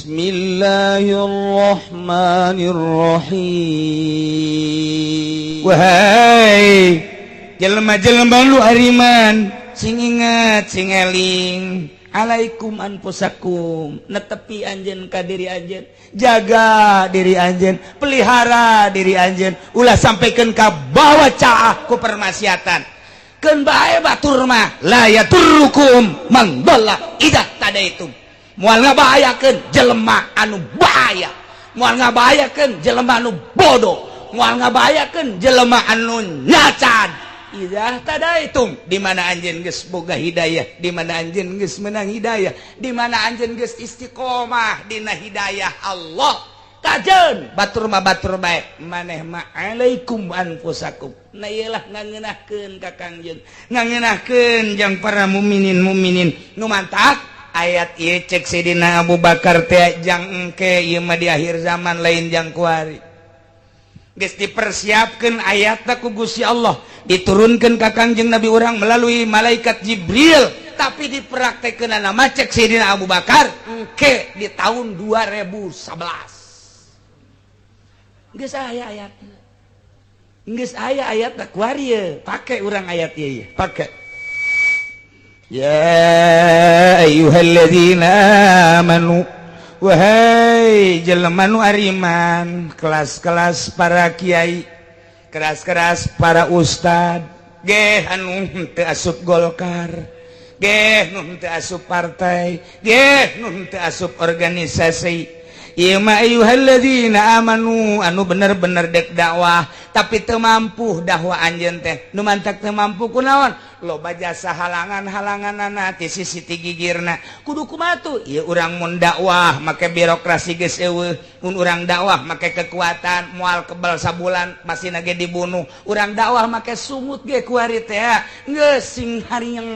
Bismillahirrahmanirrahim. Wahai jelema-jelema lu hariman, sing ingat sing eling, alaikum anfusakum, netepi anjeun ka diri anjeun, jaga diri anjeun, pelihara diri anjeun, ulah sampaikan ka bawa caah ku permaksiatan. Keun bae batur mah la yaturrukum man dhalla idza tadaitum. Moal ngabahayakeun jelema anu bahaya, moal ngabahayakeun jelema anu bodoh, moal ngabahayakeun jelema anu nyacan. Idza tadaitum, di mana anjeun geus boga hidayah, di mana anjeun geus menang hidayah, di mana anjeun geus istiqomah dina hidayah Allah. Kajeun batur mah batur bae, maneh mah alaikum anfusakum. Na iyalah ngangeunahkeun ka Kangjeng, ngangeunahkeun jang para mukminin nu mantap. Ayat ieu cek Sidina Abu Bakar teh jang engke ieu mah di akhir zaman lain jang kuari. Geus dipersiapkeun ayatna ku Gusti Allah, diturunkeun ka Kangjeng Nabi urang melalui malaikat Jibril, tapi dipraktekeunana mah cek Sidina Abu Bakar engke di tahun 2011. Geus aya ayatna. Geus aya ayatna kuari ye, pake urang ayat ieu, pake. Ya ayyuhalladzina amanu, wahai jelema nu ariman, kelas-kelas para kiai, kelas-kelas para ustad, ge anu teu asup Golkar, ge nu teu asup partai, ge nu teu asup organisasi. Ieu mah ayyuhalladzina amanu, anu bener-bener dek dakwah tapi teu mampu dakwah anjeun teh. Nu mantak teu mampu kunaon? Loba jasa halangan-halanganana ti sisi ti gigirna. Kudu kumaha tuh? Ieu urang mun dakwah make birokrasi geus eueuh, mun urang dakwah make kekuatan, moal kebal sabulan masina ge dibunuh. Urang dakwah make sumut ge kuari teh geus sing harieng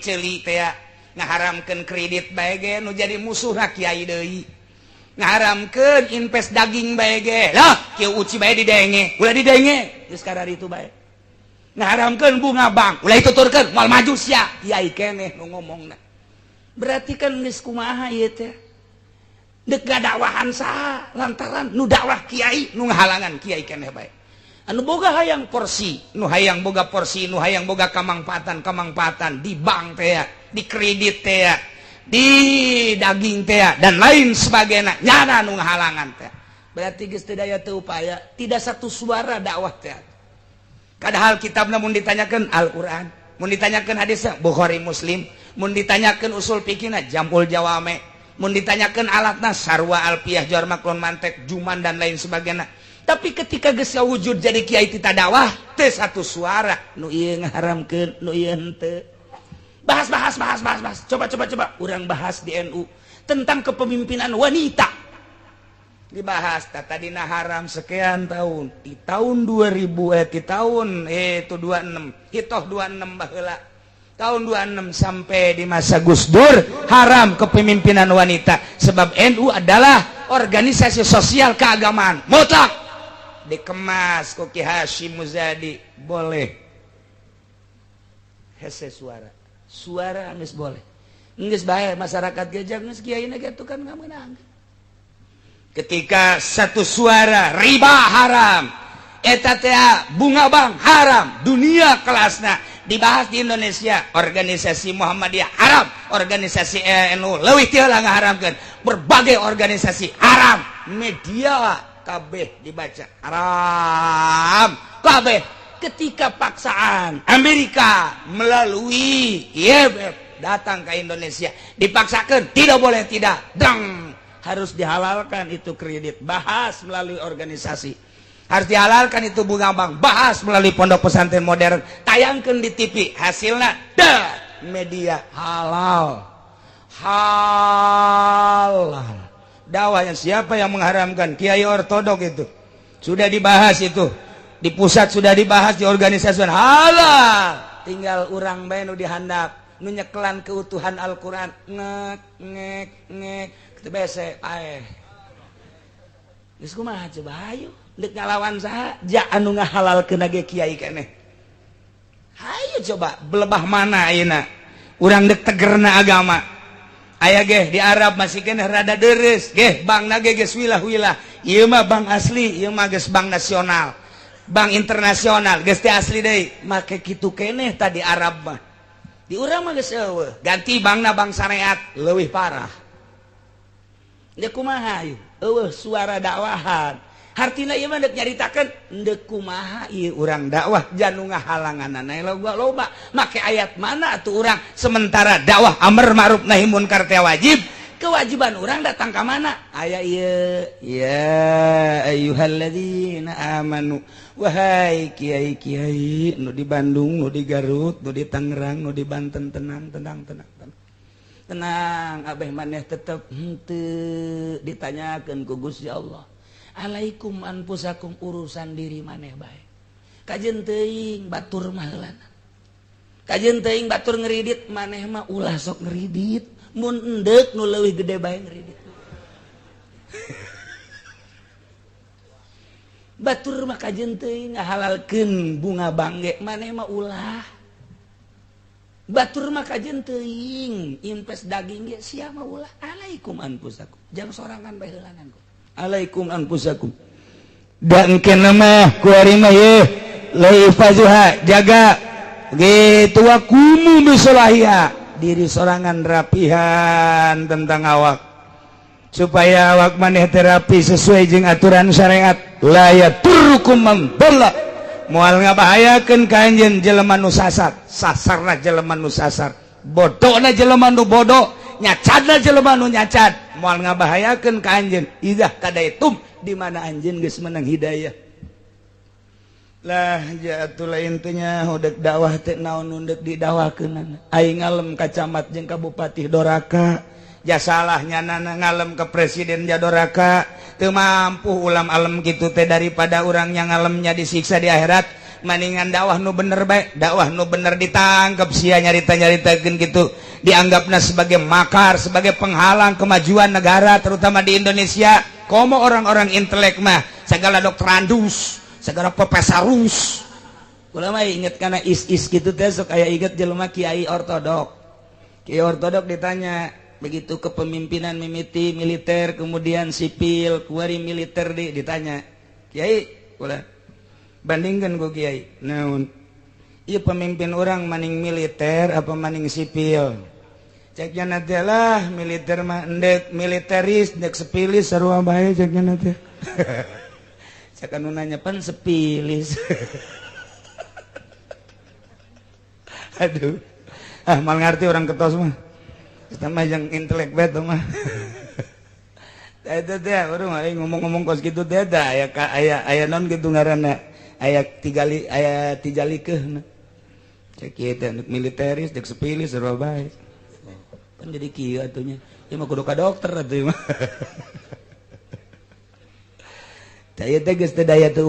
ceuli teh ngaharamkeun kredit bae ge nu jadi musuhna kiai deui. Ngaharamkeun invest daging bae ge. Lah, kieu uci bae didenge, ulah didenge geus karar itu bae. Ngaharamkeun bunga bank, ulah dituturkeun moal maju sia, kiai keneh nu ngomongna. Berarti kan geus kumaha ieu teh? Deuk gadakwahan saha lantaran nu dakwah kiai nu ngahalangan kiai keneh bae. Anu boga hayang porsi, nu hayang boga porsi, nu hayang boga kamangpaatan di bank teh, di kredit teh, di daging teh dan lain sebagainya, nyana nu ngahalangan teh. Berarti geus teu daya teu upaya, tidak satu suara dakwah teh. Padahal kitabna mun ditanyakeun Al-Qur'an, mun ditanyakeun hadisna Bukhari Muslim, mun ditanyakeun usul fikihna Jamul Jawame, mun ditanyakeun alatna Sarwa Alpiyah Jawhar Maklun Mantek Juman dan lain sebagainya. Tapi ketika geus wujud jadi kiai tita dakwah teu satu suara, nu ieu ngaharamkeun, nu ieu henteu. Bahas. Coba. Urang bahas di NU tentang kepemimpinan wanita. Dibahas tadina haram sekian tahun. Di tahun 2000 di tahun itu 26. Hitoh 26 baheula. Tahun 26 sampai di masa Gus Dur haram kepemimpinan wanita sebab NU adalah organisasi sosial keagamaan mutlak. Dikemas ku Ki Hasyim Muzadi boleh. Hese suara geus boleh. Geus bae masyarakat gejang geus kiaina gitu kan ngamenang. Ketika satu suara riba haram, eta teh bunga bank haram, dunia kelasna dibahas di Indonesia, organisasi Muhammadiyah haram, organisasi NU leuwih teu lah ngaharamkeun, berbagai organisasi haram, media kabeh dibaca haram kabeh. Ketika paksaan Amerika melalui IMF datang ke Indonesia, dipaksakan tidak boleh tidak, harus dihalalkan itu kredit, bahas melalui organisasi, harus dihalalkan itu bunga bank, bahas melalui pondok pesantren modern, tayangkan di TV, hasilnya media halal. Dakwahnya siapa yang mengharamkan? Kiai ortodok itu sudah dibahas itu. Di pusat sudah dibahas, di organisasi halal, tinggal urang bae nu dihandap nu nyekelan keutuhan Al-Qur'an ngek kitu bese ae geus kumaha coba hayu deuk ngalawan saha ja anu ngahalalkeun ge kiai keneh. Hayu coba belebah mana ayeuna urang deuk tegerna agama, aya ge di Arab masih kena rada deres ge bank na ge geus wilah-wilah ieu mah bank asli ieu mah geus bank nasional bank internasional geus teh asli deui make kitu keneh tadi Arab mah di urang mah geus eueuh ganti bankna bank syariat leuwih parah deuk kumaha ieu eueuh suara dakwahan hartina ieu mah deuk nyaritakeun deuk kumaha ieu urang dakwah janu ngahalanganana loba make ayat mana atuh urang sementara dakwah amr ma'ruf nahi munkar teh wajib kewajiban urang datang ka mana aya ieu ya ayyuhalladzina amanu wahai kiai-kiai nu di Bandung nu di Garut nu di Tangerang nu di Banten tenang abeh maneh tetep henteu ditanyakeun ku Gusti Allah alaikum anfusakum urusan diri maneh bae kajeun teuing batur mah heulana kajeun teuing batur ngeridit maneh mah ulah sok ngeridit mun endek nu leuwih gede bae ngeridit batur mah kajeun teuing ngahalalkeun bunga bangge maneh mah ulah batur mah kajeun teuing impes daging ge sia mah ulah alaikum anfusakum jang sorangan bae heulanan alaikum anfusakum dan kena mah ku ari mah ye laifazuha jaga gitu wakumu bisolahiha diri sorangan rapihan tentang awak supaya awak maneh terapi sesuai jeung aturan syariat la yaturrukum man dhalla moal ngabahayakeun ka anjeun jelema nu sasar sasarna jelema nu sasar bodohna jelema nu bodoh nyacadna jelema nu nyacad moal ngabahayakeun ka anjeun idah kadaitum di mana anjeun geus menang hidayah lah jatuh lain teh nya hodek dakwah teh naon nu deuk didakwakeun aing ngalem ka camat jeung ka bupati Doraka jasalah nyanana ngalem ke presiden Jadoraka teu mampu ulam alem kitu teh daripada urang yang ngalemnya disiksa di akhirat maningan dakwah nu bener bae dakwah nu bener ditangkep sia nyarita-nyaritakeun kitu dianggapna sebagai makar sebagai penghalang kemajuan negara terutama di Indonesia komo orang-orang intelek mah segala doktorandus segala profesarus ulah mah inget kana is kitu teh sok aya inget jelema kiai ortodok ditanya begitu kepemimpinan mimiti militer kemudian sipil kuari militer ditanya kiai ulah bandingkan ku kiai naon ieu pemimpin orang maning militer apa maning sipil ceknya nanti lah militer mah endek militeris endek sepilis sarua bae ceknya nanti cek anu nanya pan sepilis aduh mal ngarti orang ketos mah kita mah yang intelek bet mah eta teh urang aing ngomong-ngomong kos kitu teh aya non kitu ngaranna aya tijalikeun cek ieu teh militeris dek sepilis sarua bae kan jadi kieu atunya ieu mah kudu ka dokter atuh mah daya teh geus teu daya teu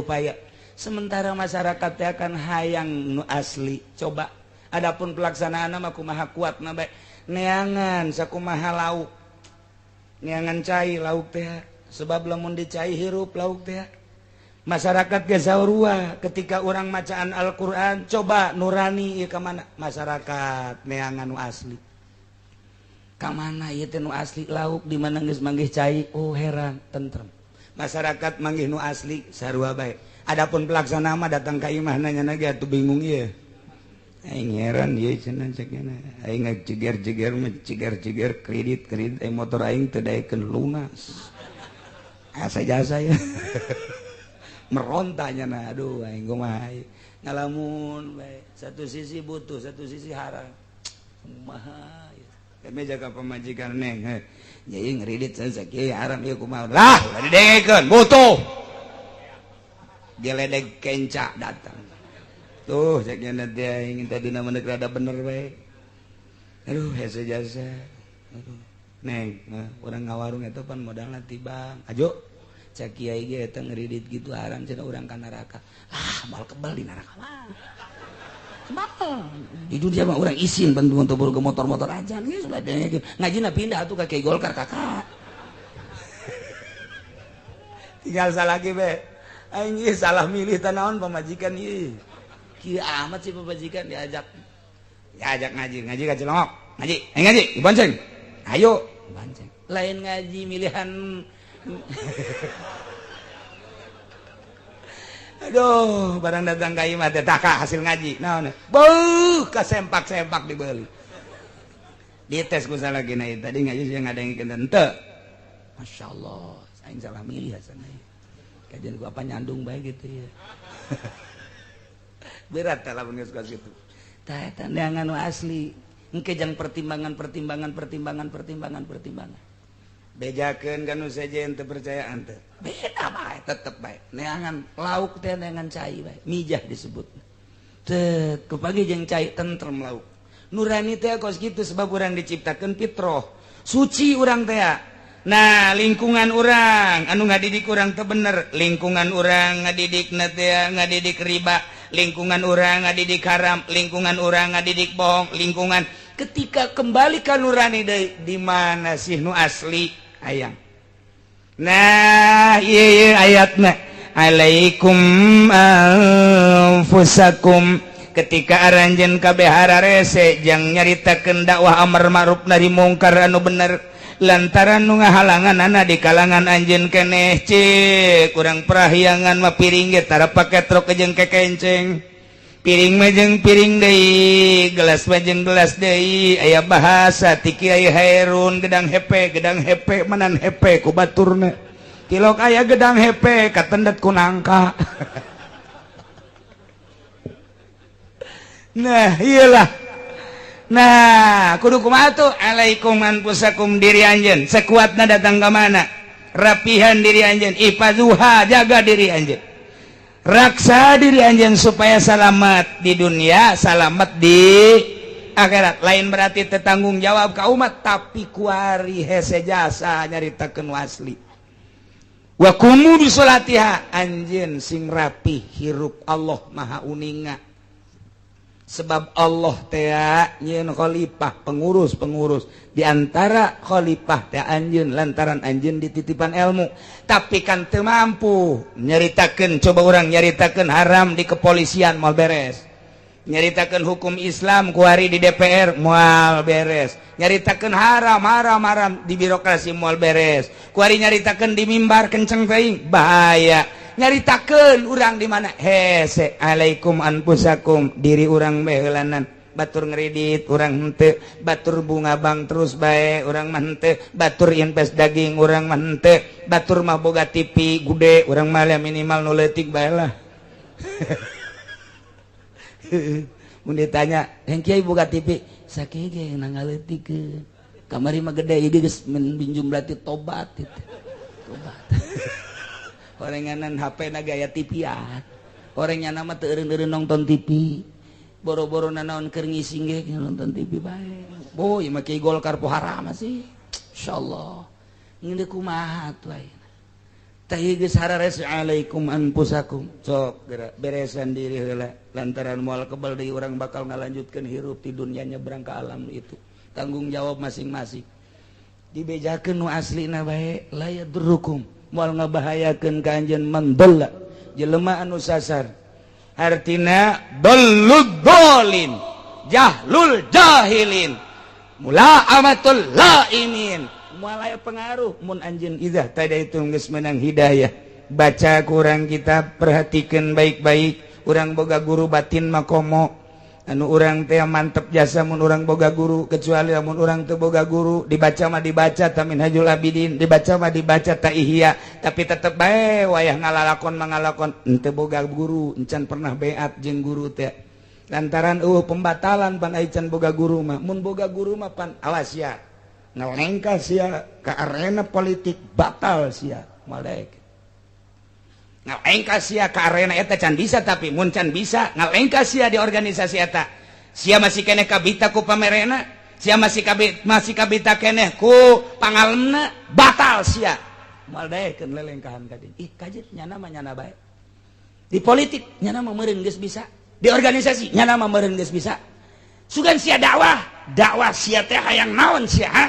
upaya sementara masyarakat teh akan hayang nu asli coba adapun pelaksanaanna mah kumaha kuatna bae neangan sakumaha lauk neangan cai lauk teh sebab lamun dicai hirup lauk teh masyarakat ge saurua ketika orang macaan Al-Qur'an coba nurani ieu ka mana masyarakat neangan nu asli ka mana ieu teh nu asli lauk di mana geus manggih cai oh heran tentrem masyarakat manggih nu asli sarua bae adapun pelaksana mah datang ka imah nanya ge atuh bingung ieu aing heran ieu cenah cekna aing jeger-jeger mah jeger kredit motor aing teu daekeun lunas asa jasa ya merontanya nah aduh aing kumaha ngalamun bae satu sisi butuh satu sisi haram kumaha kami jaga pemajikan neng jadi ngeridit sakieu haram ieu kumaha lah udah didengekeun butuh geledeg kenca datang tuh ceknya nanti aing tadi nama neuk rada bener bae aduh hese jasa aduh neng urang ngawarung eta pan modalna ti bank ajo cak kiai ge eta ngeridit gitu haram cenah urang ka neraka mal kebal di neraka mah kebal di dunia mah urang isin bantuan tubur ke motor-motor aja geus ngajina pindah atuh ka Kiai Golkar kakak tinggal salaki be aing ieu salah milih teh naon pamajikan ieu kieu amat sih pamajikan diajak ngaji ka Cilongok ngaji bonceng ayo bonceng lain ngaji milihan aduh barang datang ka imah teh taka hasil ngaji naon beuh kasempak-sempak dibeli dites ku salagina tadi ngaji saya ngadengkeun henteu masyaallah aing salah milih hasanna kajian ku apa nyandung bae gitu ya berat tah lamun geus kitu tah eta neangan nu asli engke jang pertimbangan bejakeun ka nu sejen teu percayaan teh beda bae tetep bae neangan lauk teh neangan cai bae mijah disebut teu kupagi jeung cai tentrem lauk nurani teh kos kitu sebab urang diciptakeun fitrah suci urang teh nah lingkungan urang anu ngadidik urang teu bener lingkungan urang ngadidikna teh ngadidik riba lingkungan urang ngadidik haram lingkungan urang ngadidik bohong lingkungan ketika kembali ka nurani deui di mana sih nu asli ayang nah ieu ayatna alaikum anfusakum ketika aranjeun kabeh hararese jang nyaritakeun dakwah amar ma'ruf nahi mungkar anu bener lantaran nu ngahalanganana di kalangan anjeun keneh cek urang perahyangan mah piring ge tara pake truk jeung kekenceng piring mah jeung piring deui gelas mah jeung gelas deui aya bahasa ti Kiai Hairun gedang hepe manan hepe ku baturna tilok aya gedang hepe katendet ku nangka nah iyalah nah kudu kumaha tuh alaikum anfusakum diri anjeun sekuatna datang ka mana rapihan diri anjeun ifazuha jaga diri anjeun raksa diri anjeun supaya selamat di dunia selamat di akhirat lain berarti tetanggung jawab ka umat tapi kuari hese jasa nyaritakeun asli wa kumu bisolatiha anjeun sing rapih hirup Allah maha uninga sebab Allah teh nyeun khalifah pengurus di antara khalifah teh anjeun lantaran anjeun dititipan ilmu tapi kan teu mampu nyaritakeun coba urang nyaritakeun haram di kepolisian moal beres nyaritakeun hukum Islam ku hari di DPR moal beres nyaritakeun haram di birokrasi moal beres ku hari nyaritakeun di mimbar kenceng teuing bahaya nyaritakeun urang di mana hese alaikum anfusakum diri urang bae heulanan batur ngredit urang henteu batur bunga bank terus bae urang mah henteu batur invest daging urang mah henteu batur mah boga TV gude urang mah minimal nu leutik bae lah mun ditanya yang kiai boga TV sakieu ge nangaleutikeun kamari mah gede ieu geus minjum berarti tobat itu tobat orenganan HP na gaya TV-an orangnya nama teu eureun-eureun nonton TV boro-boro naon keur ngising ge nonton TV bae boy mah kiai Golkar pohara mah sih insyaallah ngeun kumaha tuh ayeuna tah ieu geus harares alaikum anfusakum sok beresan diri heula lantaran moal kebal deui urang bakal ngalanjutkeun hirup di dunia nyebrang ka alam itu tanggung jawab masing-masing dibejakeun nu aslina bae la yadrukum moal ngabahayakeun ka anjeun mandalla jelema anu sasar artina dallud dolin jahlul jahilin mulaamatul laimin moal aya pengaruh mun anjeun idzah tada itu geus meunang hidayah baca kurang kitab perhatikeun baik-baik urang boga guru batin makomo anu urang teh mantep jasa mun urang boga guru kecuali lamun urang teu boga guru dibaca mah dibaca ta Minhajul Abidin dibaca mah dibaca ta Ihya tapi tetep bae wayah ngalalakon mangalakon henteu boga guru encan pernah beat jeung guru teh lantaran pembatalan pan aya can boga guru mah mun boga guru mah pan awas ya ngelengka sia ka arena politik batal sia malek ngalengka sia ka arena eta can bisa tapi mun can bisa ngalengka sia di organisasi eta sia masih keneh kabita ku pamerena sia masih kabita keneh ku pangalemna batal sia moal daekeun lelengkahan ka dieu ih kajet nyana mah nyana bae di politik nyana mah meureun geus bisa di organisasi nyana mah meureun geus bisa sugan sia dakwah sia teh hayang naon sia ha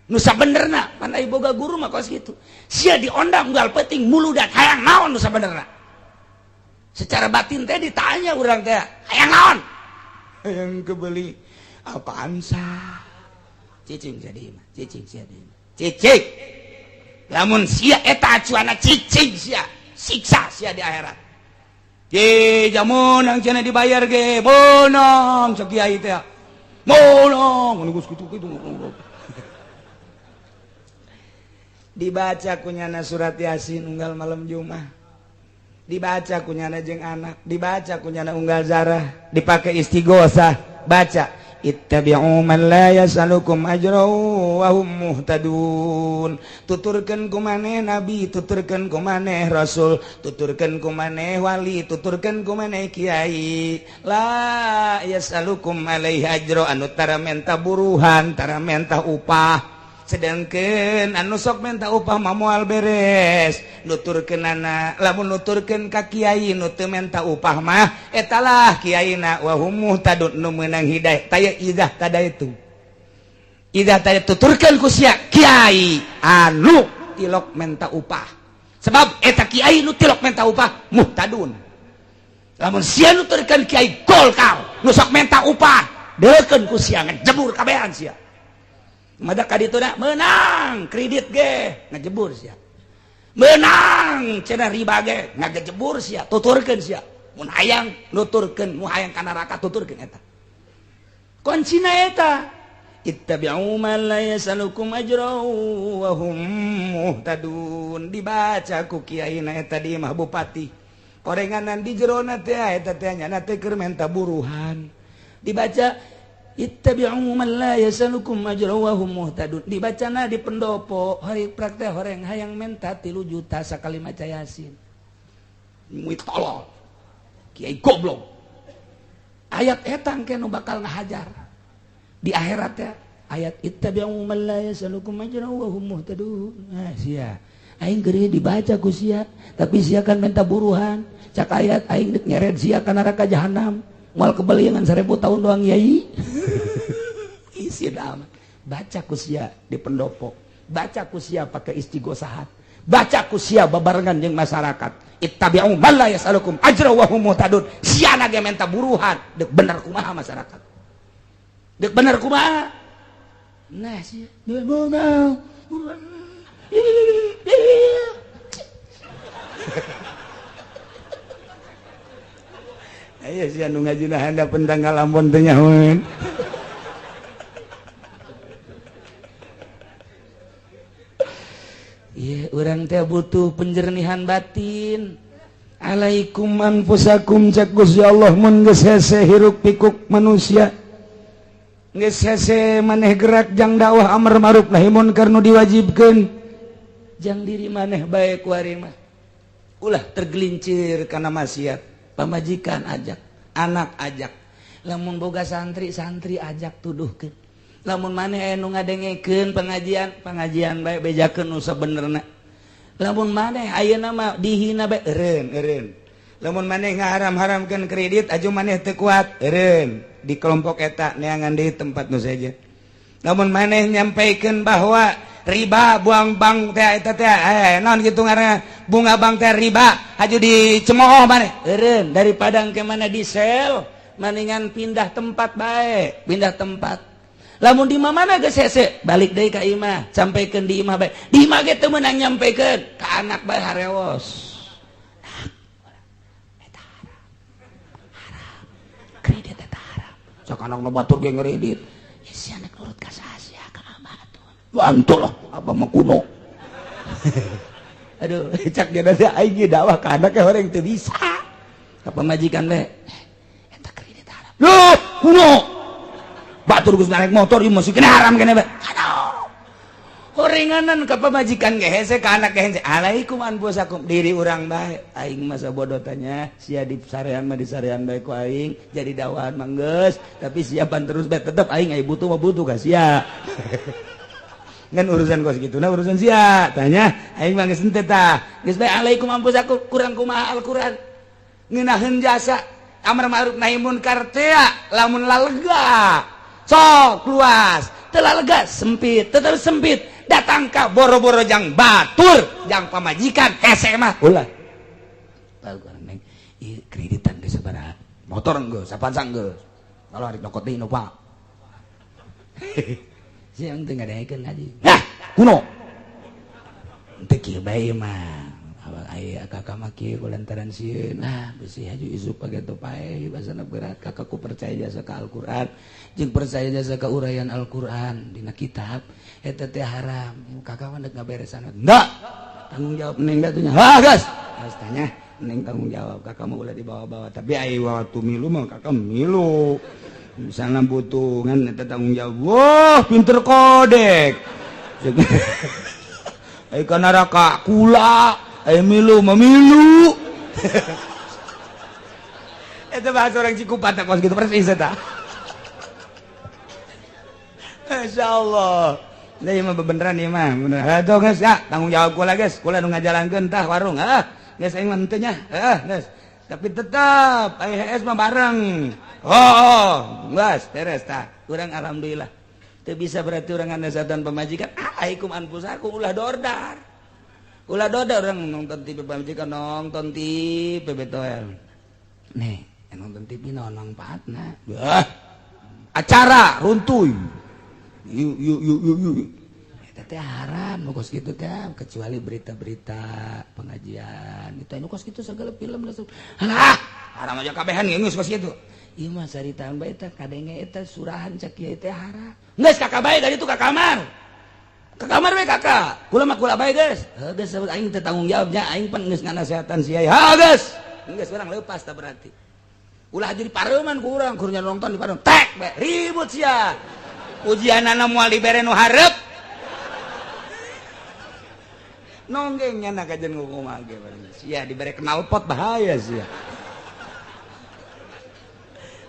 nu sabenerna pan aya boga guru mah kos kitu sia diondang unggal penting muludan hayang naon nu sabenerna secara batin teh ditanya urang teh hayang naon hayang kebeuli apaan sah cicing jadi mah cicing sia cicing lamun sia eta acuana cicing sia siksa sia di akhirat ye jamun cenah dibayar ge bonong cek kiai teh bonong nunggu kitu dibaca kunyana surat Yasin unggal malam Jumat dibaca kunyana jeung anak dibaca kunyana unggal zarah dipakai istighosah baca ittabi'u man la yasalukum ajra wa hum muhtadun tuturkeun ku maneh nabi tuturkeun ku maneh rasul tuturkeun ku maneh wali tuturkeun ku maneh kiai la yasalukum alaihi ajra anu tara menta buruhan tara menta upah sedangkan anu sok menta upah mah moal beres nuturkeunana lamun nuturkeun ka kiai nu teu menta upah mah etalah kiaina wa hum muhtadun nu meunang hidayah taya idah tadaitu idah taya tuturkeun ku sia kiai anu tilok menta upah sebab eta kiai nu tilok menta upah muhtadun lamun sia nuturkeun kiai golkar nu sok menta upah deukeun ku sia ngejebur kabehan sia mada kadituna menang kredit ge ngajebur sia menang cenah riba ge ngajebur sia tuturkeun sia mun hayang nuturkeun mun hayang ka neraka tuturkeun eta kuncina eta ittabi'u man la yasalukum ajra wa hum muhtadun dibaca ku kiaina eta di mah bupati orenganan di jerona teh eta teh nya teh keur menta buruhan dibaca ittabi'u man la yasalukum ajra wa hum muhtadun dibacana di pendopo hari praktek horeng hayang menta 3 juta sakali maca Yasin muit tolol kiai goblok ayat eta engke nu bakal ngahajar di akhirat ya ayat ittabi'u man la yasalukum ajra wa hum muhtadun nah sia aing geuri dibaca ku sia tapi sia kan menta buruhan cak ayat aing nyeret sia ka neraka jahanam mal kebaliangan 1000 tahun doang yai isi amat baca kusia di pendopo baca kusia pakai istighosahat baca kusia babarengan jeung masyarakat ittabi'u man la yasalukum ajra wa hum muhtadun siana ge menta buruhan deuk bener kumaha masyarakat deuk bener kumaha nah sia ayo sia nu ngajina handap pentanggal Ambon teh nyahoeun iya urang teh butuh penjernihan batin alaikum anfusakum cek Gusti Allah mun geus hese hiruk pikuk manusia geus hese maneh gerak jang dakwah amar ma'ruf nahi munkar nu diwajibkeun jang diri maneh bae ku ari mah ulah tergelincir kana maksiat pamajikan ajak anak ajak lamun boga santri ajak tuduhkeun lamun maneh aya nu ngadengekeun pengajian bae bejakeun nu sabenerna lamun maneh ayeuna mah dihina bae eureun lamun maneh ngaharam-haramkeun kredit aju maneh teu kuat eureun di kelompok eta neangan deui tempat nu saja lamun maneh nyampaikeun bahwa riba buang bank teh eta teh naon kitu ngaranna bunga bank teh riba aju dicemooh maneh eureun daripada engke mana di sel mendingan pindah tempat bae pindah tempat lamun di mana geus hese balik deui ka imah sampaikeun di imah bae di imah ge teu meunang nyampaikeun ka anak bae harewos eta haram kredit eta haram sok anak nu batur ge ngredit isi anak nurut ka saha ka abah bantul lah apa mah kuno aduh cak dia ada aing dakwah ka anak ke orang teu bisa apa majikan le eta kredit haram loh kuno batur geus naik motor ieu masih kena haram kene bae aduh horenganan ka pamajikan ge hese ka anak ge hese alaikum anfusakum diri urang bae aing mah sabodo tanya sia di sarean mah di sarean bae ku aing jadi dakwahan mah geus tapi siapan terus bae tetep aing aya butuh mah butuh ka sia ngan urusan kos gitu nah urusan sia tanya aing mah geus henteu tah geus bae alaikum anfusakum kurang kumaha Al-Qur'an ngeunaheun jasa amar ma'ruf nahi munkar teh lamun lalega sok luas teu lalega sempit tetep sempit datang ka boro-boro jang batur jang pamajikan hese mah ulah Al-Qur'an neng ieu kreditan geus sabaraha motor geus sapansa geus kalau hari dokot deui nu Pak siang teu ngadekeun ngaji nah kuno teu kieu bae mah aya kakak mah kieu lantaran sieun nah beusi haju isuk pageto pae basana berat kakakku percaya jasa ka Al-Qur'an jeung percaya jasa ka uraian Al-Qur'an dina kitab eta teh haram kakak mah deuk ngaberesan enggak tanggung jawab neng da tunya gas tanya neng tanggung jawab kakak mah ulah dibawa-bawa tapi ai waktu milu mah kakak milu misalnya butuhan eta tanggung jawab wah pinter kodek ai ka neraka kula ai milu memilu eta bahasa orang Cikupat tak kos gitu persis eta masyaallah da ieu mah beneran ieu mah bener atuh geus ya tanggung jawab kula geus kula nu ngajalankeun tah warung geus aing mah henteu nya geus tapi tetap AHS mah bareng geus beres tah urang alhamdulillah teu bisa berarti urang ngasatan pamajikan aikum anfusakum ulah dordar urang nonton TV pamajikan nonton TV betoel nih nonton TV naon manfaatna acara runtuy yuk eta teh haram nu kos kitu teh kecuali berita-berita pengajian itu anu kos kitu sagala film halah haram aja kabehan geus kos kitu ieu mah saritaan bae teh kadenge eta surahan cak kieu teh haram geus kakak bae dari itu ka kamar we kakak kula mah kula bae geus geus aing teh tanggung jawabnya aing pan geus nganasehatan si aya geus urang leupas tah berarti ulah jadi pareuman ku urang kudu nonton di pareuman tek bae ribut sia ujianana moal dibere nu hareup nonggengnya na kajen ngukumaha ge sia dibere knalpot bahaya sia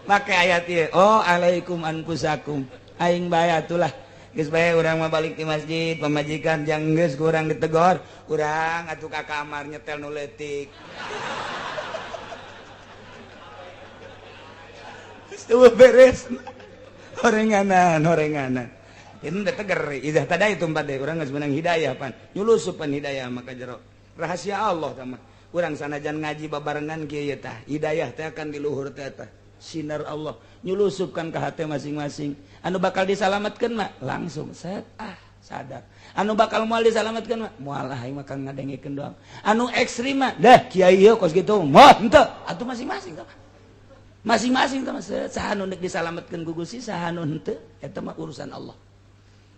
make ayat ieu alaikum anfusakum aing bae atulah geus bae urang mah balik di masjid pamajikan jang geus ku urang ditegor urang atuh ka kamar nyetel nu leutik geus teu beres horenganan itu teh teger idah tadai tumpat deh urang geus meunang hidayah pan nyulusup pan hidayah maka jero rahasia Allah tah urang sanajan ngaji babarengan kieu tah hidayah teh akan di luhur teh tah sinar Allah nyulusupkan ka hate masing-masing anu bakal disalametkeun mah langsung set sadar anu bakal moal disalametkeun mah moal aing mah kang ngadengikeun doang anu ekstrim mah dah kiai ieu kos kitu moh henteu atuh masing-masing tah masing-masing tah saha nu deuk disalametkeun ku Gusti saha nu henteu eta mah urusan Allah.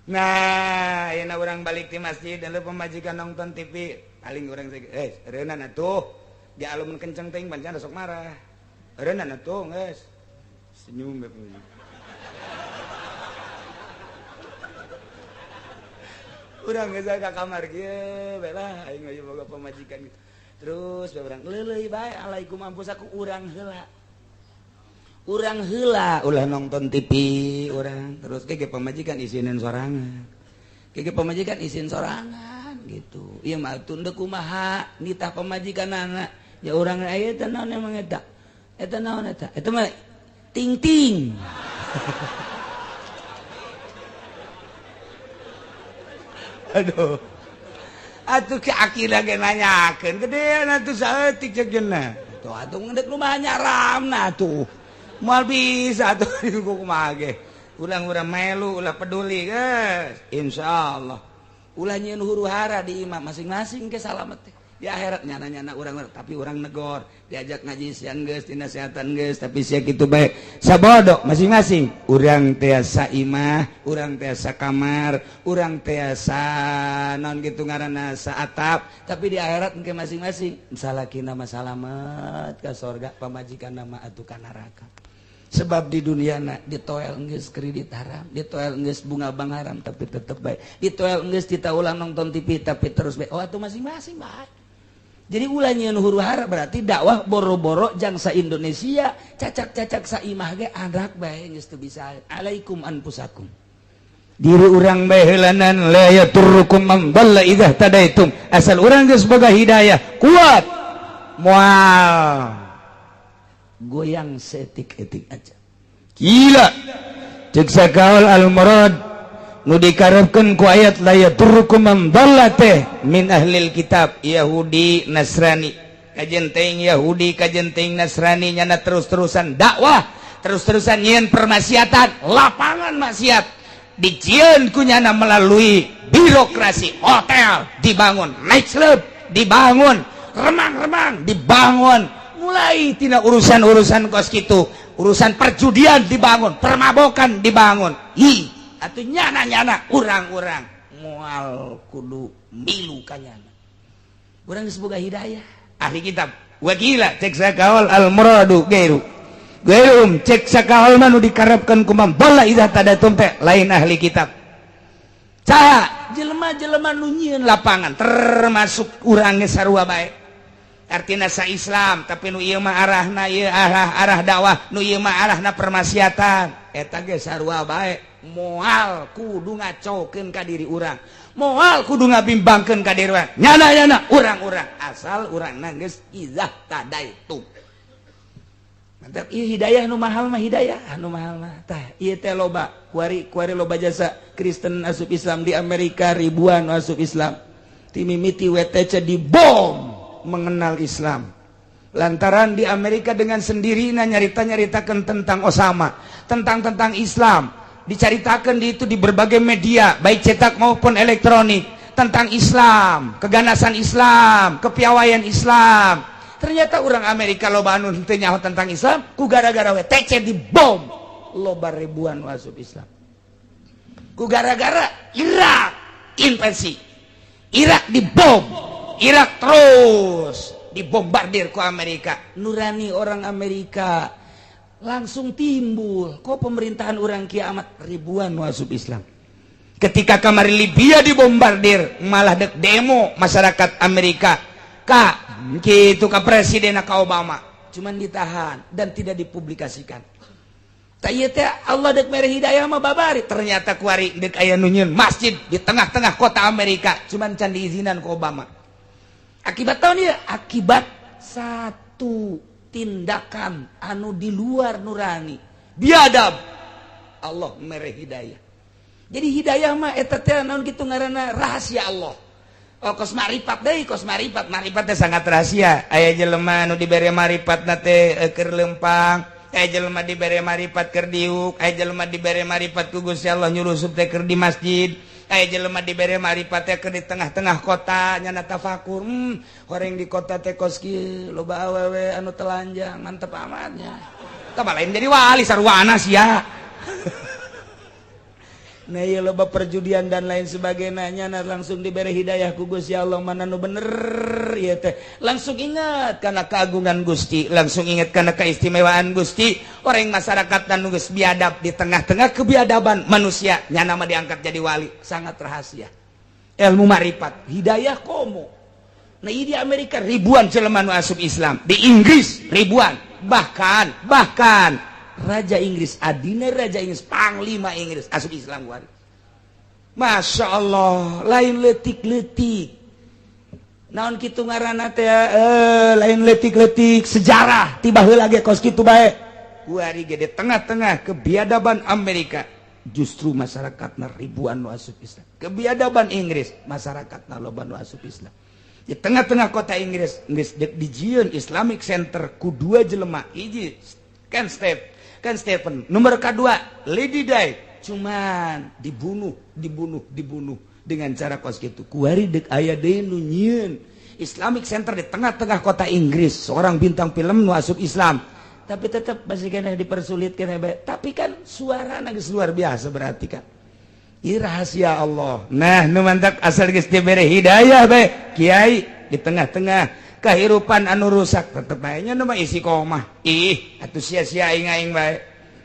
Nah ayeuna urang balik ti masjid dan pemajikan nonton TV paling urang reunan atuh di alumun kenceng teuing pancen sok marah reunan atuh geus senyum bae urang geus ka kamar kieu bae lah aing mah boga pemajikan gitu terus bae urang leuleuy bae alaikum anfusakum urang heula ulah nonton TV urang terus ke pemajikan isinin sorangan gitu ieu mah tunduk kumaha nitah pamajikanana ya urang aya teh naon emang eta naon eta mah ting aduh atuh ke akila ge nanyakeun gedean atuh saeutik ceuk cenah atuh ngeudek rumah nyaramna atuh moal bisa tuh kumaha ge urang-urang melu ulah peduli geus insyaallah ulah nyieun huru-hara di imam masing-masing ke salamet teh di akhirat nyana-nyana urang tapi urang negor diajak ngaji siang geus dinasehatan geus tapi sia kitu bae sabodo masing-masing urang teh saimah urang teh sakamar urang teh naon kitu ngaranna saatap tapi di akhirat engke masing-masing salakina mah salamet ka surga pamajikan nama atuh ka neraka sebab di dunia ditoel geus kredit haram ditoel geus bunga bank haram tapi tetep bae ditoel geus kita ulang nonton TV tapi terus bae atuh masing-masing bae jadi ulah nyieun huru-hara berarti dakwah boro-boro jang sa Indonesia cacak-cacak sa imah ge anak bae geus teu bisa alaikum anfusakum diri urang bae heulanan la yaturrukum man dhalla idza tadaitum asal urang geus boga hidayah kuat moal goyang setik-etik aja gila cek sakaul al-murad nu dikarepkeun ku ayat la yaturrukum man dhalla teh min ahlil kitab Yahudi Nasrani kajen teuing Yahudi kajen teuing Nasrani nyana terus-terusan dakwah terus-terusan nyieun permaksiatan lapangan maksiat dijieun kunyana melalui birokrasi, hotel dibangun, nightclub dibangun, remang-remang dibangun, mulai tina urusan-urusan kos kitu, urusan perjudian dibangun, permabokan dibangun. Atuh nyana-nyana urang-urang moal kudu milu kanyana. Urang geus boga hidayah. Ahli kitab wakila cek sakaol al muradu gairu cek sakaol manu dikarepkeun ku bola idah tadatum teh lain ahli kitab. Caha jelema-jelema nu nyieun lapangan termasuk urang geus sarua bae. Artina sa Islam tapi nu ieu mah arahna ieu arah dakwah, nu ieu mah arahna permaksiatan. Eta ge sarua bae moal kudu ngacokeun ka diri urang. Moal kudu ngabimbangkeun ka diri urang. Nyana-nyana urang-urang asal urangna geus izah tadaitum. Mantap ieu hidayah nu mahal mah hidayah anu mahal mah tah ieu teh loba kuari loba jasa Kristen asup Islam di Amerika ribuan asup Islam. Ti mimiti WTC dibom mengenal Islam. Lantaran di Amerika dengan sendirinya nyarita-nyaritakan tentang Osama, tentang Islam, diceritakan di itu di berbagai media, baik cetak maupun elektronik, tentang Islam, keganasan Islam, kepiawaian Islam. Ternyata orang Amerika loba anu teu nyaho tentang Islam, ku gara-gara WTC dibom loba ribuan masuk Islam. Ku gara-gara Irak invasi, Irak dibom, Irak terus dibombardir ku Amerika. Nurani orang Amerika langsung timbul kok pemerintahan orang kiamat ribuan masuk Islam. Ketika kamari Libya dibombardir malah dek demo masyarakat Amerika gitu ka presiden ka Obama, cuman ditahan dan tidak dipublikasikan. Tayete Allah dek mere hidayah mah babari, ternyata kuari dek aya nu nyieun masjid di tengah-tengah kota Amerika cuman can diizinan ku Obama. Akibat tahun ya akibat satu tindakan anu di luar nurani biadab Allah mere hidayah. Jadi hidayah mah eta teh naon kitu ngaranna rahasia Allah. Oh kos maripat deui, kos maripat teh sangat rahasia. Aya jelema anu dibere maripatna teh keur lempang, aya jelema dibere maripat keur diuk, aya jelema dibere maripat ku Gusti Allah nyurusup teh keur di masjid. Aya jelema dibere maripat teh keur di tengah-tengah kota nyana tafakur. Horeng di kota teh kos kieu loba awewe anu telanjang, mantep amatnya. Tah lain jadi wali sarwana sia. Nah ieu loba perjudian dan lain sebagainya nyana langsung dibere hidayah ku Gusti Allah mana nu bener ieu teh. Langsung ingat kana keagungan Gusti, langsung ingat kana keistimewaan Gusti. Orang masyarakat anu geus biadab di tengah-tengah kebiadaban manusia nyana mah diangkat jadi wali, sangat rahasia. Ilmu marifat, hidayah komo. Nah ieu di Amerika ribuan jelema nu asup Islam, di Inggris ribuan, bahkan Raja Inggris, adina Raja Inggris, Panglima Inggris asup Islam kuari. Masya Allah, lain letik-letik. Naon kitu ngaranna teh lain letik-letik sejarah tiba heula ge kos kitu bae. Kuari ge di tengah-tengah kebiadaban Amerika, justru masyarakatna ribuan nu asup Islam. Kebiadaban Inggris, masyarakatna loba nu asup Islam. Di tengah-tengah kota Inggris, geus dijieun Islamic Center ku dua jelema, hiji Ken Stephen, nomor kedua Lady Di, cuman dibunuh dengan cara kos gitu. Kuari dek aya deui nu nyieun Islamic Center di tengah-tengah kota Inggris, seorang bintang film nu asup Islam, tapi tetap masih kena dipersulit kena bae. Tapi kan suara geus luar biasa berarti kan. Ieu rahasia Allah. Nah, nu mantap asal geus dibere hidayah bae, kiai di tengah-tengah kehidupan anu rusak tetep bae nya mah isi komah. Atuh sia-sia aing bae.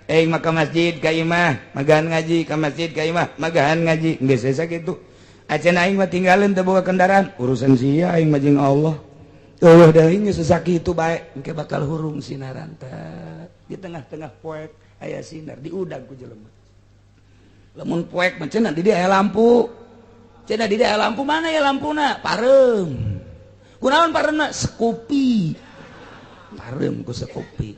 Aing mah ka masjid ka imah, magahan ngaji, ka masjid ka imah, magahan ngaji. Geus asa kitu. Acan aing mah tinggalin teu boga kendaraan, urusan sia aing mah jeung Allah. Eueuh da aing geus sakitu bae, engke bakal hurung sinaran teh. Di tengah-tengah poek aya sinar diudag ku jelema. Lamun poek mah cenah di dieu aya lampu. Cenah di dieu aya lampu mana ya lampuna? Pareum. Kunaon parena sekopi. Parem ku sekopi.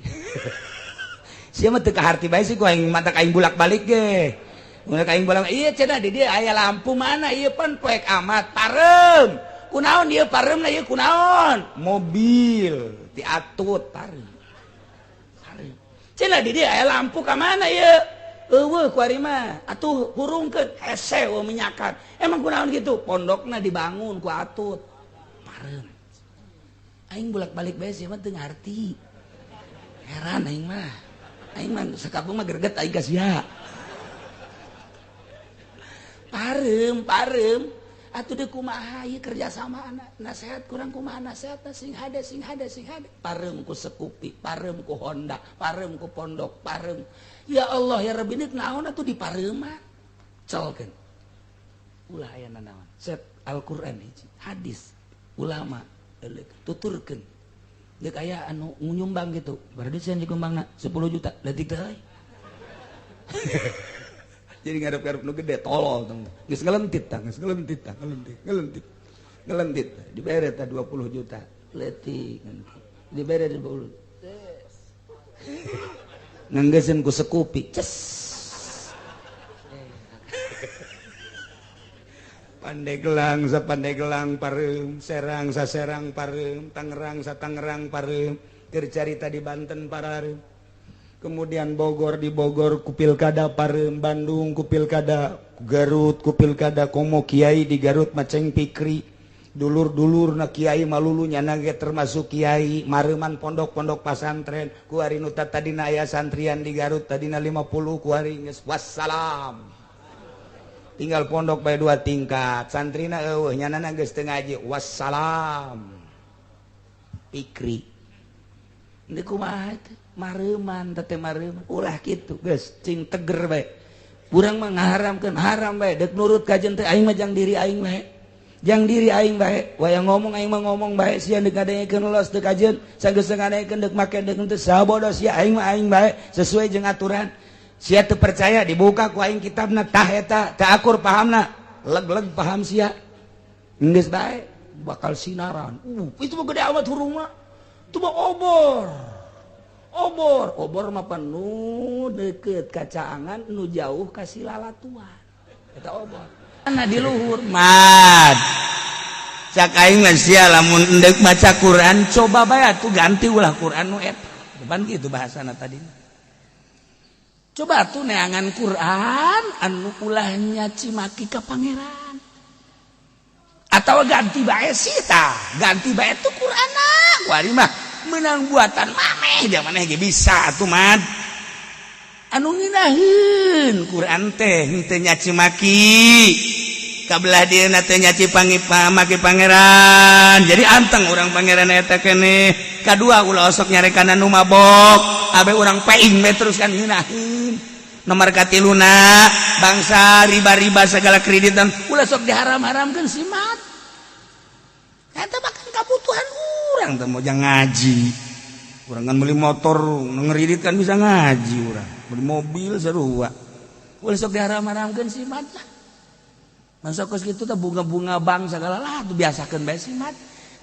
Sia mah teu kaharti bae sih ku aing matak aing bolak-balik ge. Mun aing bolak ieu cenah di dieu aya lampu mana ieu pan poek amat parem. Kunaon ieu paremna ieu kunaon? Mobil diatut parem. Parem. Cenah di dieu aya lampu ka mana ieu? kuarima atuh hurungkeun hese minyakan emang kunaon gitu pondokna dibangun ku atut parem aing bolak-balik bae sih mah teu ngarti heran aing mah sekampung mah greget aing ka sia parem atuh deuk kumaha ieu kerja sama anak nasehat kurang kumaha nasehatna sing hade parem ku sekupi parem ku Honda parem ku pondok parem ya Allah ya Rabbi nih naon atuh dipareuman celkeun ulah aya naon set Al-Qur'an hiji hadis ulama tuturkeun deuk aya anu nyumbang gitu berarti sieun dikumbangna 10 juta leutik teh jadi ngarep-ngarep nu gede tolol tong geus ngelentit dibere tah 20 juta leutik dibere 20 nganggeuskeun ku sekupi ces Pandeglang sapandeglang parem Serang saserang parem Tangerang satangerang parem keur carita di Banten pararem kemudian Bogor di Bogor ku pilkada parem Bandung ku pilkada Garut ku pilkada komo kiai di Garut maceng pikri dulur-dulur na kiai malulu nyana ge termasuk kiai mareman pondok-pondok pasantren ku ari nu tadina aya santrian di Garut tadina 50 ku ari geus wassalam tinggal pondok bae 2 tingkat santrina eueuh nyanana geus teu ngaji wassalam pikri ini kumaha teh mareman teh mareman ulah kitu geus cing teger bae urang mah ngaharamkeun haram bae deuk nurut kajen teh aing mah jang diri aing bae wayang ngomong aing mah ngomong bae sia deuk ngadengekeun los teu kajen sanggeus ngadengekeun deuk make deuk teu sabodo sia aing mah aing bae sesuai jeung aturan sia teu percaya dibuka ku aing kitabna tah eta teu akur pahamna leg-leg paham sia geus bae bakal sinaran itu mah gede amat hurung mah itu mah obor mah penuh deket kacaangan nu jauh kasih lalatuan eta obor ana di luhur mad cak aing mah sia lamun endek maca Quran coba bae atuh ganti ulah Quran nu eta depan kitu bahasana tadi coba atuh neangan Quran anu ulah nyaci maki ka pangeran atau ganti bae sita ganti bae tuh Qur'ana kuari mah menang buatan mameh da maneh ge bisa atuh mad anu nginaheun Quran teh henteu nyaci maki kabelah dieuna teh nyaci maki pangeran jadi anteng urang pangeran eta keneh kadua ulah osok nyarekan anu mabok abe urang peing we terus kan nginaheun nomor katiluna bangsa riba-riba segala kreditan ulah sok diharam-haramkeun si mat eta bahkan kebutuhan urang teh mau jang ngaji urang kan beli motor ngeridit kan bisa ngaji urang beli mobil sarua ulah sok diharam-haramkeun si mat lah masa kos kitu teh bunga-bunga bank segala lah tuh biasakeun bae si mat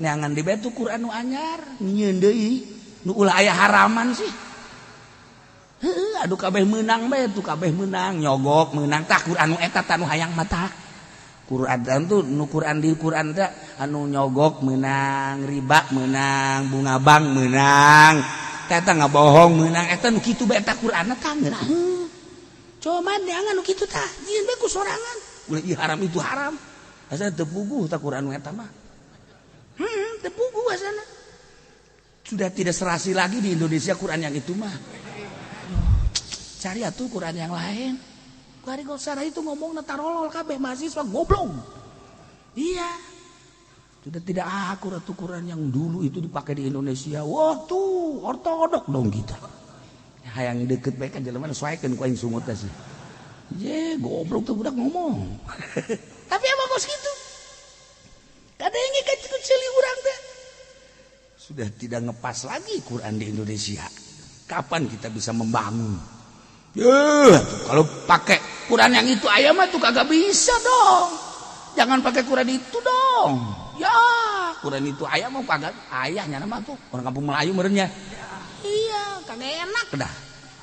neangan di bae tuh Quran nu anyar nyieun deui nu ulah aya haraman sih aduh kabeh menang bae tuh kabeh menang nyogok menang tah Quran nu eta tah nu hayang mata Quran tuh nu Quran di Quran teh anu nyogok menang riba menang bunga bank menang teh eta ngabohong menang eta nu kitu bae tah Quran tah ngeurah coba neangan nu kitu tah nyieun bae ku sorangan ulah ieu haram itu haram asal teu puguh tah Quran nu eta mah teu puguh asana sudah tidak serasi lagi di Indonesia Quran yang itu mah cari atuh Quran yang lain. Kuari gosara itu ngomong tarolol kabeh mahasiswa goblok. Iya. Sudah tidak akur atuh Quran yang dulu itu dipakai di Indonesia. Wah tuh ortodok dong kita. Hayang deket bae ka jelema sesuaikeun ku aing sungut teh sih. Ye goblok tuh budak ngomong. Tapi emang kos gitu. Kadenge kecil-kecil urang teh. Sudah tidak ngepas lagi Quran di Indonesia. Kapan kita bisa membangun? Kalau pakai Quran yang itu ayam mah tuh kagak bisa dong. Jangan pakai Quran itu dong. Ya, Quran itu ayam mah kagak ayahnya nama tuh orang kampung Melayu merenya. Iya, kagak enak dah.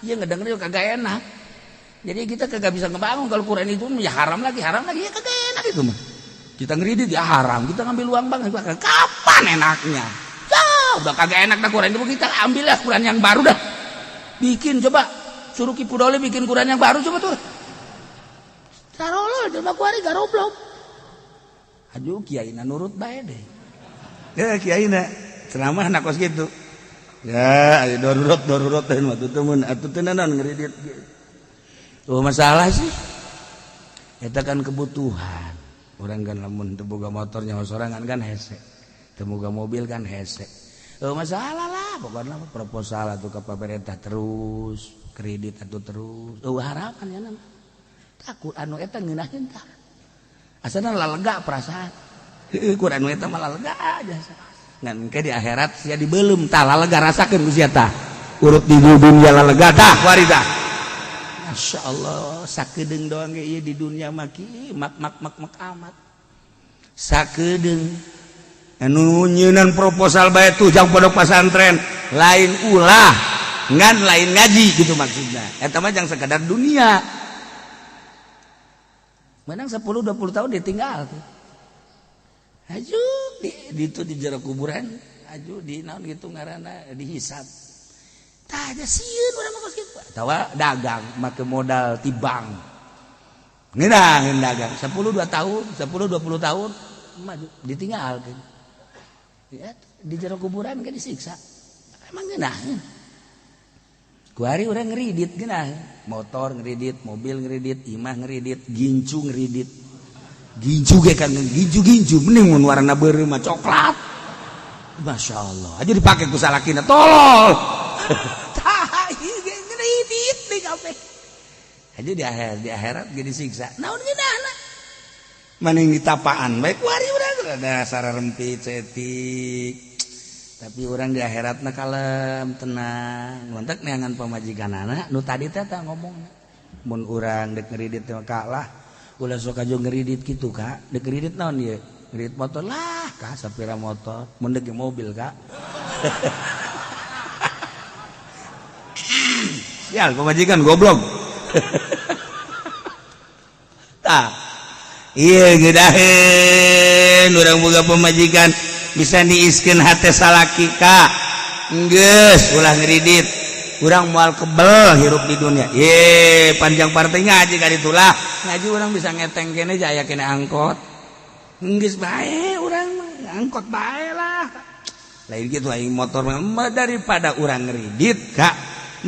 Iya ngedengerin kagak enak. Jadi kita kagak bisa ngebangun kalau Quran itu ya haram lagi ya kagak enak itu mah. Kita ngeridit ya haram, kita ngambil uang bank kapan enaknya? Ya, udah kagak enak dah Quran itu kita ambil lah Quran yang baru dah. Bikin coba suruh Ki Pudoli bikin Quran yang baru coba tuh. Tarolo jelema kuari garoblok. Aju kiaina nurut bae deh. Ya kiaina ceramah na kos gitu. Ya, aya darurat teh mah tuh mun atuh teh naon ngridit. Oh masalah sih. Eta kan kebutuhan. Urang kan lamun teu boga motor nyawa sorangan kan hese. Teu boga mobil kan hese. Oh masalah lah pokokna proposal atuh ka pemerintah terus, kredit atuh terus. Oh harapan ya nama. Takut anu eta ngeunaheun tah. Asana lalega perasaan. Kur anu eta mah lalega aja. Ngan engke di akhirat sia dibeulem tah lalega rasakeun ku sia tah. Urut di dunia lalega tah kuari tah. Masyaallah sakedeung doang ge ieu di dunia mah ki mak amat. Sakedeung anu nyeunan proposal bae tujang pondok pesantren lain ulah ngan lain ngaji gitu maksudnya. Eta mah jang sekadar dunia. Menang 10-20 tahun ditinggal tuh. Aju di itu di jero kuburan, aju di naon gitu ngaranna dihisab. Tah aja sieun urang mah kos kitu. Tawa dagang make modal tibang. Ngeunah dagang 10-20 tahun maju ditinggalkeun. Ya, di jero kuburan kan disiksa. Emang ngeunah. Kuari urang ngeridit geunah. Motor ngeridit, mobil ngeridit, imah ngeridit, gincu ngeridit. Gincu ge kan gincu mending mun warna beureu mah coklat. Masyaallah. Aja dipake ku salakina tolol. Tah ieu ge ngeridit di kabeh. Aja di akhirat ge disiksa. Naon geunahna? Maning ditapaan bae kuari urang dasar rempit cetik. Tapi orang di akhiratna kalem tenang ngontak neangan pamajikanana nu tadi teh ngomong mun urang dek ngeridit teh kalah ulah sok aja ngeridit kitu Kak dek ngeridit naon ieu ngeridit motor lah Kak sapira motor mun dek mobil Kak sial pamajikan goblok tah ieu geudaheun urang boga pamajikan bisa diiskeun hate salaki Kak geus ulah ngeridit urang moal kebel hirup di dunia ye panjang partai ngaji ka ditu lah ngaji urang bisa ngeteng kene aya kene angkot geus bae urang angkot bae lah lain kitu aing motor mah daripada urang ngeridit Kak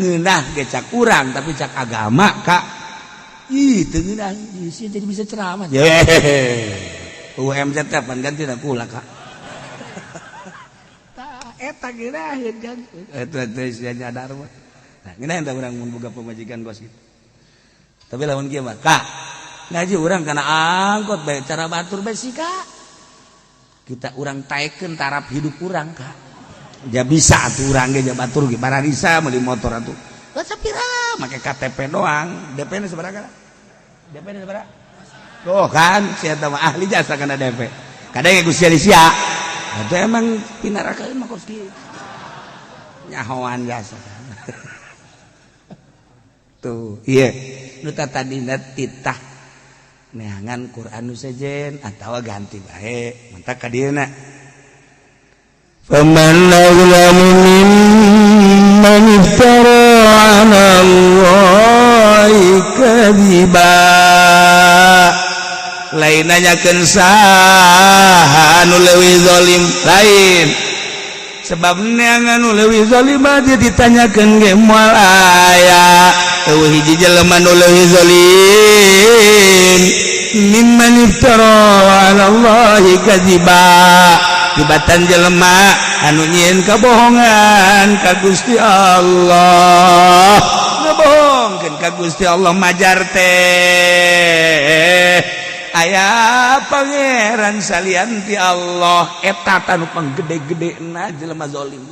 ngeunah ge cak urang tapi cak agama Kak ih teu ngeunah jadi bisa ceramah ye UMZ pan ganti na kula Kak eta geuraheun kan eta teh nyadar mah nah geuna enta urang mun boga pamajikan kos kitu tapi lamun kieu mah Kak ngaji urang kana angkot bae cara batur bae sih Kak kita urang taekeun taraf hidup urang Kak ja bisa atuh urang ge ja batur ge bararisa meuli motor atuh lah sapira make KTP doang DP-na sabaraha DP-na sabaraha tuh kan si eta mah ahli jasa kana DP kadang Gusti Alisia itu emang pinarakain mah kos kieu nyahoan jasa tuh iya nu tadina titah neangan Quran nu sejen atawa ganti bae mantap ka dieuna faman azlamu mimman iftara 'ala Allahi kadziba lain nanyakeun saha anu leuwih zalim lain sebab neangan anu leuwih zalim dia ditanyakeun ge moal aya eueuh hiji jelema anu leuwih zalim mimman iftara 'ala Allahi kadziba tibatan jelema anu nyieun kabohongan ka Gusti Allah ngabohongkeun ka Gusti Allah majar teh aya pangeran salian ti Allah eta tanu panggede-gedena jelema zalim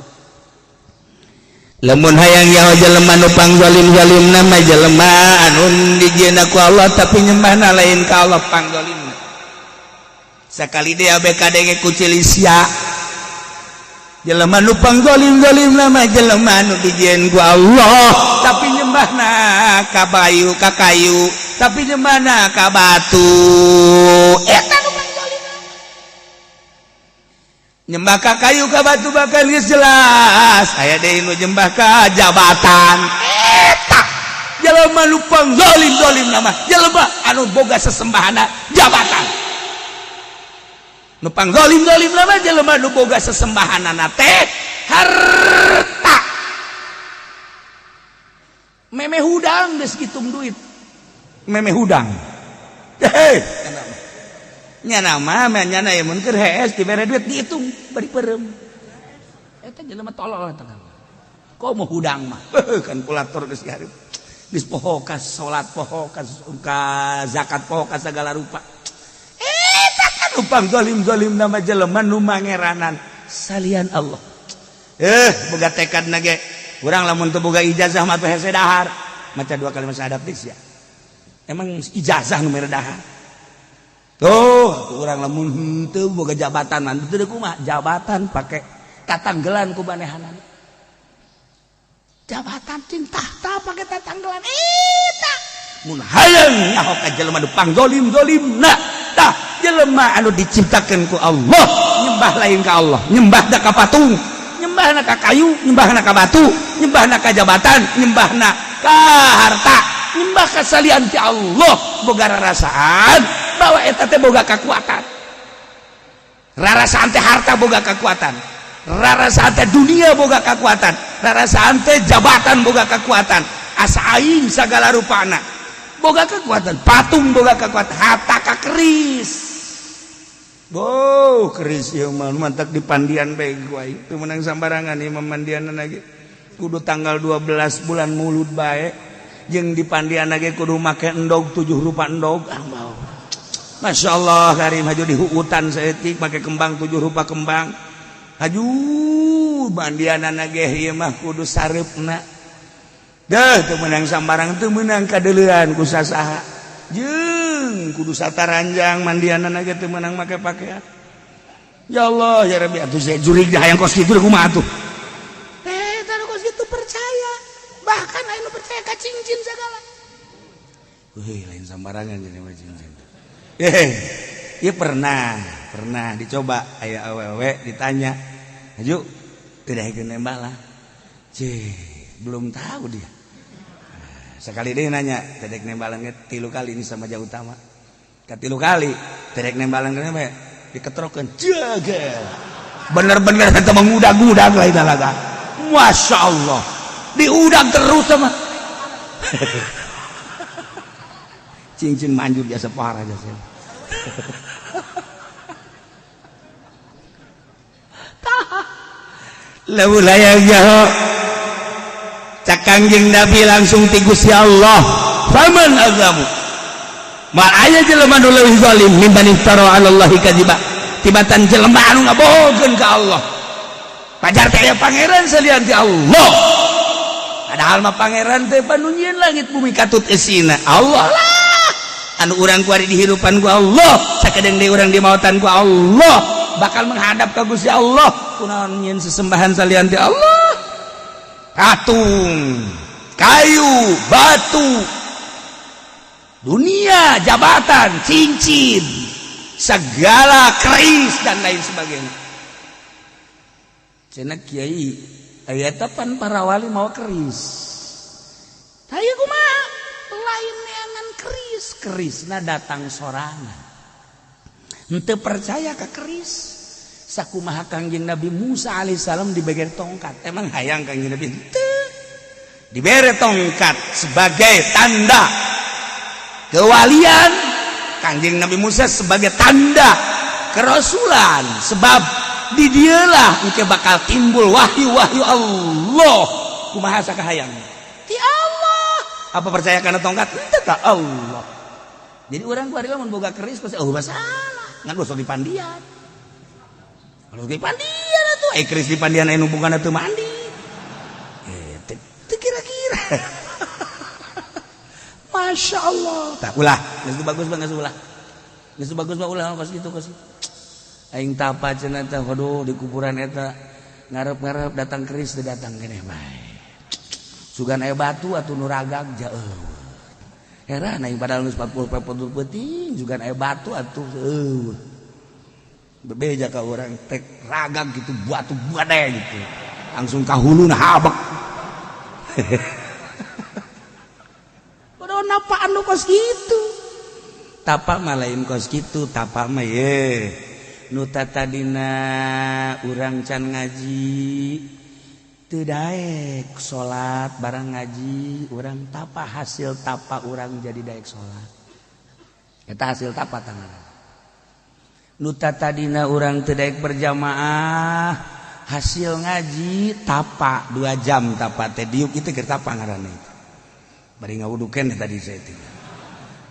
lamun hayang nyaho jelema nu pangzalim-zalimna mah jelema anu dijieunna ku Allah tapi nyembahna lain ka Allah pangzalimna sakali dia BKD ku Cilisya jelema nu pangzalim-zalimna mah jelema nu dijieun ku Allah tapi nyembahna ka bayu ka kayu tapi nyembahna ka batu eta nu pangzalimna nyembah ka kayu ka batu bakal geus jelas aya deui nu nyembah ka jabatan eta jelema nu pangzalim nama jelema anu boga sesembahana jabatan nu pangzalim nama jelema nu boga sesembahanana teh harta meme hudang geus kitung duit meme hudang nyana mah nyana ya mun keur hees dibere duit dihitung bari peureum eta jelema tolol eta kok mau hudang mah kan kulator geus dihareup geus poho ka salat poho ka zakat poho ka sagala rupa eta kan upang zalim nama jelema nu mangeranan salian Allah boga tekadna ge urang lamun teu boga ijazah mah hese dahar maca 2 kalimat syahadat sia emang ijazah nu mere dahar tuh urang lamun teu boga jabatan mah teu kumaha jabatan pake tatanggelan ku manehanana jabatan cing tahta pake tatanggelan eta mun hayang nyaho ka jelema nu pangzalim-zalimna tah jelema anu diciptakeun ku Allah nyembah lain ka Allah nyembahna ka patung nyembahna ka kayu nyembahna ka batu nyembahna ka jabatan nyembahna ka harta nyembah ka salian ti Allah boga rarasaan bahwa eta teh boga kekuatan rarasaan teh harta boga kekuatan rarasaan teh dunia boga kekuatan rarasaan teh jabatan boga kekuatan asa aing sagala rupana boga kekuatan patung boga kekuatan harta ka keris keris ieu mah mantak dipandian bae ku aing teu meunang sambarangan ieu memandianna ge kudu tanggal 12 bulan Mulud bae jeung dipandianna ge kudu make endog 7 rupa endog Masya Allah karim haju di huutan saeutik make kembang 7 rupa kembang haju bandianana ge ieu mah kudu sareupna teu meunang sambarang teu meunang kadeuleuan ku sasaha jeung kudu sataranjang mandianana ge teu meunang make pakaian ya Allah ya Rabbi atuh saya jurig dah hayang kos kitu kumaha atuh eta nu kos kitu percaya bahkan aya nu percaya ka cincin sagala lain sambarangan jadi mah cincin iya pernah dicoba aya awewe ditanya aju teu daekeun nembala belum tahu dia sekali dia nanya tedek nembalan ge 3 kali ini sama jauh utama ka 3 kali tedek nembalan ge diketrokeun jaga bener-bener eta mengudag-udag lah eta laga Masya Allah diudag terus sama cincin manjur jasa parah jasa lawu layang jaho cak Kangjeng Nabi langsung ti Gusti Allah faman azamu mal aya jelema nu leuwih zalim mimman iftara 'ala Allahi kadziba tibatan jelema anu ngabohongkeun ka Allah pajar teh aya pangeran salian ti Allah padahal mah pangeran teh panu nyieun langit bumi katut eusina Allah lah anu urang kuari dihirupan ku Allah sakedeng deui urang dimaotan ku Allah bakal menghadap ka Gusti Allah kunaon nyieun sesembahan salian ti Allah patung kayu batu dunia jabatan cincin segala keris dan lain sebagainya cenah kiai aya tapan para wali mau keris hayu kumaha lain neangan kerisna datang sorangan henteu percaya ka keris sakumaha Kangjeng Nabi Musa alaihissalam diberi tongkat emang hayang Kangjeng Nabi henteu diberi tongkat sebagai tanda kewalian Kangjeng Nabi Musa sebagai tanda kerasulan sebab di dieulah engke bakal timbul wahyu-wahyu Allah kumaha sakahayang ti Allah apa percaya kana tongkat henteu ka Allah jadi urang kuari lamun boga keris pasti masalah ngan bosok dipandian kalau di pandian atuh keris di pandian aya hubunganna teu mandi teu kira-kira Masya Allah tak ulah geus bagus banget ulah geus bagus mah ulah kos kitu aing tapa cenah teh waduh di kuburan eta ngarep-ngarep datang keris teu datang keneh bae sugan aya batu atuh nu ragag jaeuh heran aing padahal geus 40 penting sugan aya batu atuh bebeja ka orang tek ragag gitu batu badai gitu langsung ka huluna habek nu kos kitu. Tapak mah lain kos kitu, tapak mah ye. Nu tadina urang can ngaji teu daek salat barang ngaji, urang tapa hasil tapa urang jadi daek salat. Eta hasil tapa tangan. Nu tadina urang teu daek berjamaah, hasil ngaji tapa 2 jam tapa teh diuk itu keur tapa ngaranna itu. Bari ngawudukeun tadi saya teh.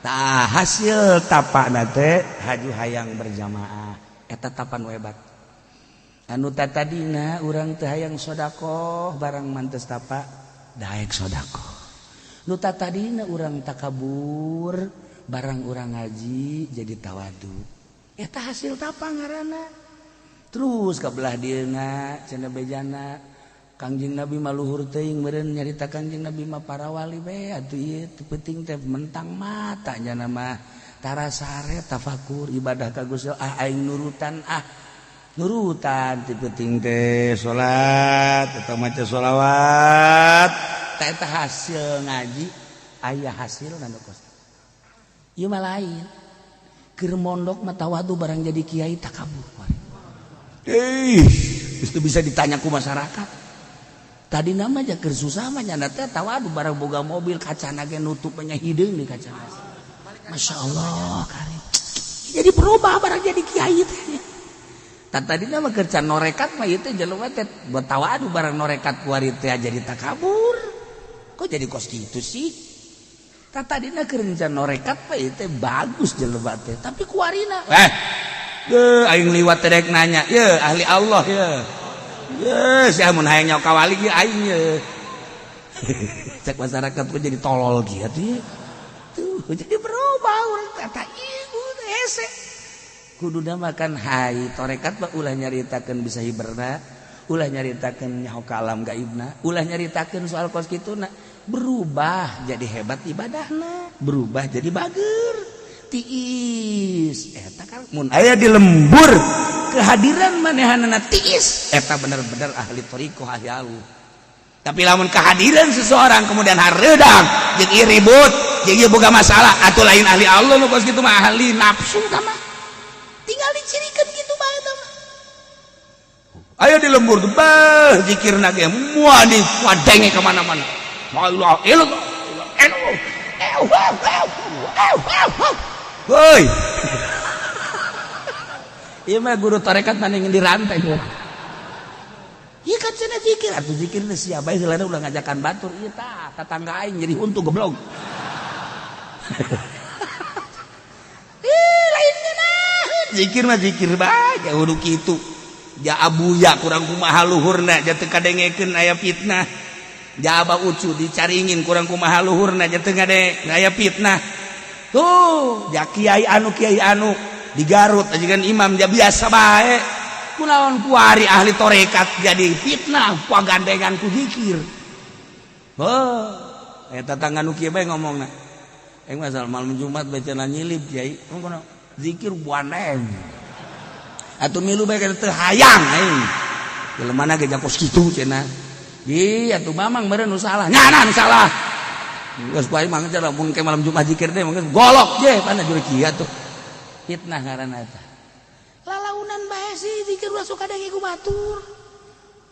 Tah hasil tapa na teh haju hayang berjamaah. Eta tapan hebat. Anu tadina urang teu hayang sedekah barang mantes tapa daek sedekah. Nu tadina urang takabur barang urang ngaji jadi tawadu. Eta hasil tapa ngaranna. Terus kabelah dieuna cenah bejana Kangjeng Nabi maluhur teuing meureun nyarita Kangjeng Nabi mah para wali we atuh ieu teu penting teh mentang mata nya mah tara sare tafakur ibadah ka Gusti aing nurutan nurutan teu penting teh salat eta maca sholawat teh eta hasil ngaji aya hasilna nu kos ieu mah lain keur mondok mah tawadu barang jadi kiai takabur itu bisa ditanya ku masyarakat. Tadi nama aja keur susah mah nyana teh tawadu barang boga mobil kacana ge nutupnya hideung di kacana. Masya Allah karim. Jadi berubah barang jadi kiai teh. Tadi nama keur can norekat mah ieu teh jelema teh buat tawadu barang norekat ku ari teh jadi takabur. Kok jadi kos kitu sih? Tadi na keur can norekat mah ieu teh bagus jelema teh, tapi ku arina. Aing liwat teh rek nanya, "Ye, ahli Allah ye." Yes, ya mun hayang nyawa kawali ge aing ye. Cek masyarakat kok jadi tolol gitu ya. Tuh, jadi berubah urang kata ibu teh hese. Kuduna makan hai torekat mah ulah nyaritakeun bisa hiberna, ulah nyaritakeun nyaho ka alam gaibna, ulah nyaritakeun soal kos kituna. Berubah jadi hebat ibadahna, berubah jadi bager. Tiis eta kan mun aya di lembur kehadiran manehanana tiis eta bener-bener ahli thariqah ahli alu. Tapi lamun kehadiran seseorang kemudian hareudang jeung ieu ribut jeung ieu boga masalah atuh lain ahli Allah nu kos kitu mah ahli nafsu tama tinggal dicirikeun kitu bae tama aya di lembur teh bah zikirna ge moal diwadenge ka mana-mana la ilaha illallah woi, iya mah guru tarekat mana yang dirantai tuh. Iya kan cina zikir, atau zikir nih siapa? Selada udah ngajakan batur, iya tetangga aing jadi huntu goblok. Lainnya nah, zikir mah zikir bae, udah gitu. Ja abuya kurang kumaha luhurna, ja teu kadengekeun aya fitnah. Ja aba ucu dicaringin kurang kumaha luhurna, ja teu ngade aya fitnah. Tuh, ya kiai anu di Garut ajikan imam dia biasa bae. Kunaon ku ari ahli torekat jadi fitnah ku gandengan ku zikir. Eta tangga nu kieu bae ngomongna. Aing masal malam Jumat bacana nyilip kiai, ngono zikir buaneng. Atuh milu bae teu hayang aing. Jelemana ge jakos kitu cenah. Di atuh mamang meureun nu salah. Nyana nu salah. Geus bae mah cara mun ke malam Jumat zikir teh mah golok je pana juru kieu tuh. Fitnah ngaranna eta. Lalaunan bae sih zikir ulah suka denge ku batur.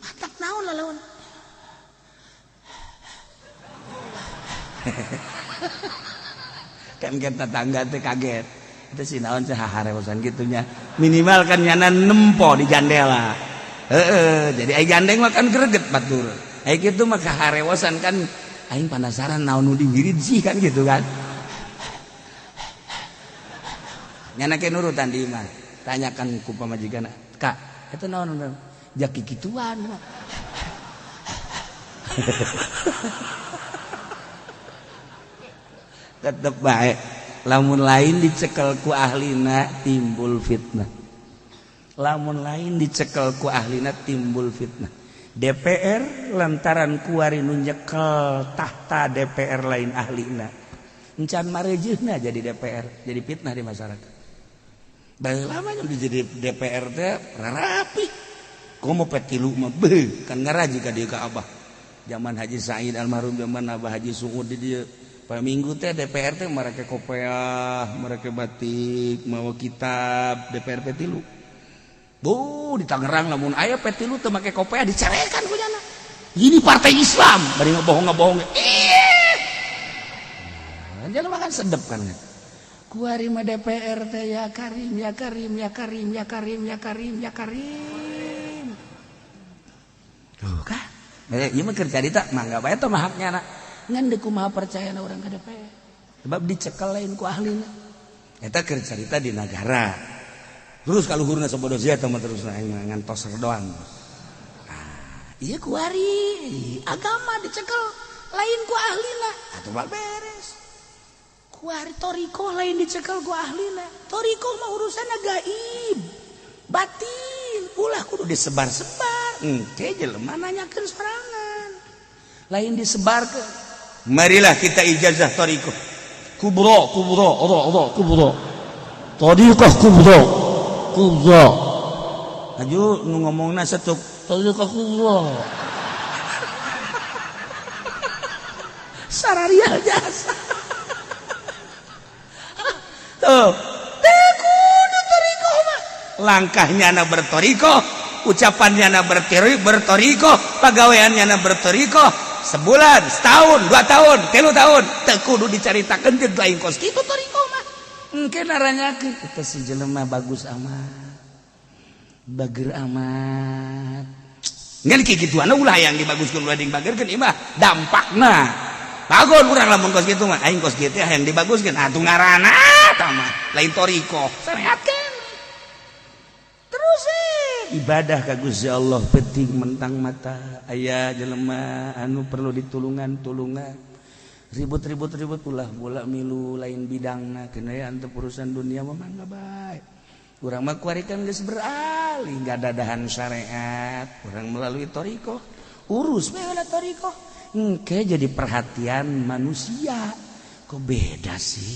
Matak naon lalaun. Kan kita tetangga teh kaget. Itu si naon teh haharewosan gitunya. Minimal kan nyana nempo di jandela. Jadi ai gandeng mah kan greget batur. Ai kitu mah kaharewosan kan aing penasaran naon nu diwirid sih kan gitu kan. Nyana ke nurutan di imah. Tanyakan ku pamajikanna, "Kak, eta naon jaki kituan?" Tetep bae. Lamun lain dicekel ku ahlina timbul fitnah. Lamun lain dicekel ku ahlina timbul fitnah. DPR lantaran kuari nu nyekel tahta DPR lain ahlina encan marejeuna jadi DPR jadi fitnah di masyarakat. Bae lama jadi DPR teh rapi komo petilu mah kan ngaraji ka dieu ka Abah zaman Haji Said almarhum zaman Abah Haji Suud di dieu Minggu teh DPR teh mereka kopiah, mereka batik, mawa kitab DPR petilu. Bu di Tangerang lamun aya petilu teu make kopiah dicerekan ku nya. Ini partai Islam, bari ngebohong-ngebohong. Jangan makan sedep kan. Kuari mah DPR teh ya Karim, ya Karim, ya Karim, ya Karim, ya Karim, ya Karim. Tuh kan. Ieu mah keur carita mangga bae teh mah haknya na. Ngan deuk kumaha percayana urang ka DPR. Sebab dicekel lain ku ahlina. Eta keur carita di negara. Terus kaluhurna sabodo sia teh mah terus ngan toser doang. Iya kuari agama dicekel lain ku ahlina atuh bal beres. Kuari toriko lain dicekel ku ahlina. Toriko mah urusanna gaib, batin, ulah kudu disebar-sebar. Engke jelema nanyakeun sorangan. Lain disebarkeun. Marilah kita ijazah toriko. Kubro. Toriko kubro. Aju nu ngomongna setuk toriko kubro. Sarariah jasa. Tuh, kudu toriko mah. Langkahnya na bertoriko, ucapannya na bertoriko, pagaweannya na bertoriko. Sebulan, setahun, 2 tahun, 3 tahun, teu kudu dicaritakeun teh lain kos kitu toriko mah. Engke naranyakeun eta si jelema bagus amat. Bager amat. Ngan kikituana ulah yang dibaguskeun ulah dibageukeun ieu mah dampakna. Bagon urang lamun kos kitu mah aing kos kitu hayang dibaguskeun atuh ngaranna tah mah lain toriko. Sareatkeun. Terus ibadah ka Gusti Allah penting mentang mata aya jelema anu perlu ditulungan ribut ulah bola milu lain bidangna kenaya antep urusan dunia mah mangga bae urang mah kuarikeun geus beralih gadadahan syariat urang melalui toriko urus bae heula toriko engke jadi perhatian manusia kok beda sih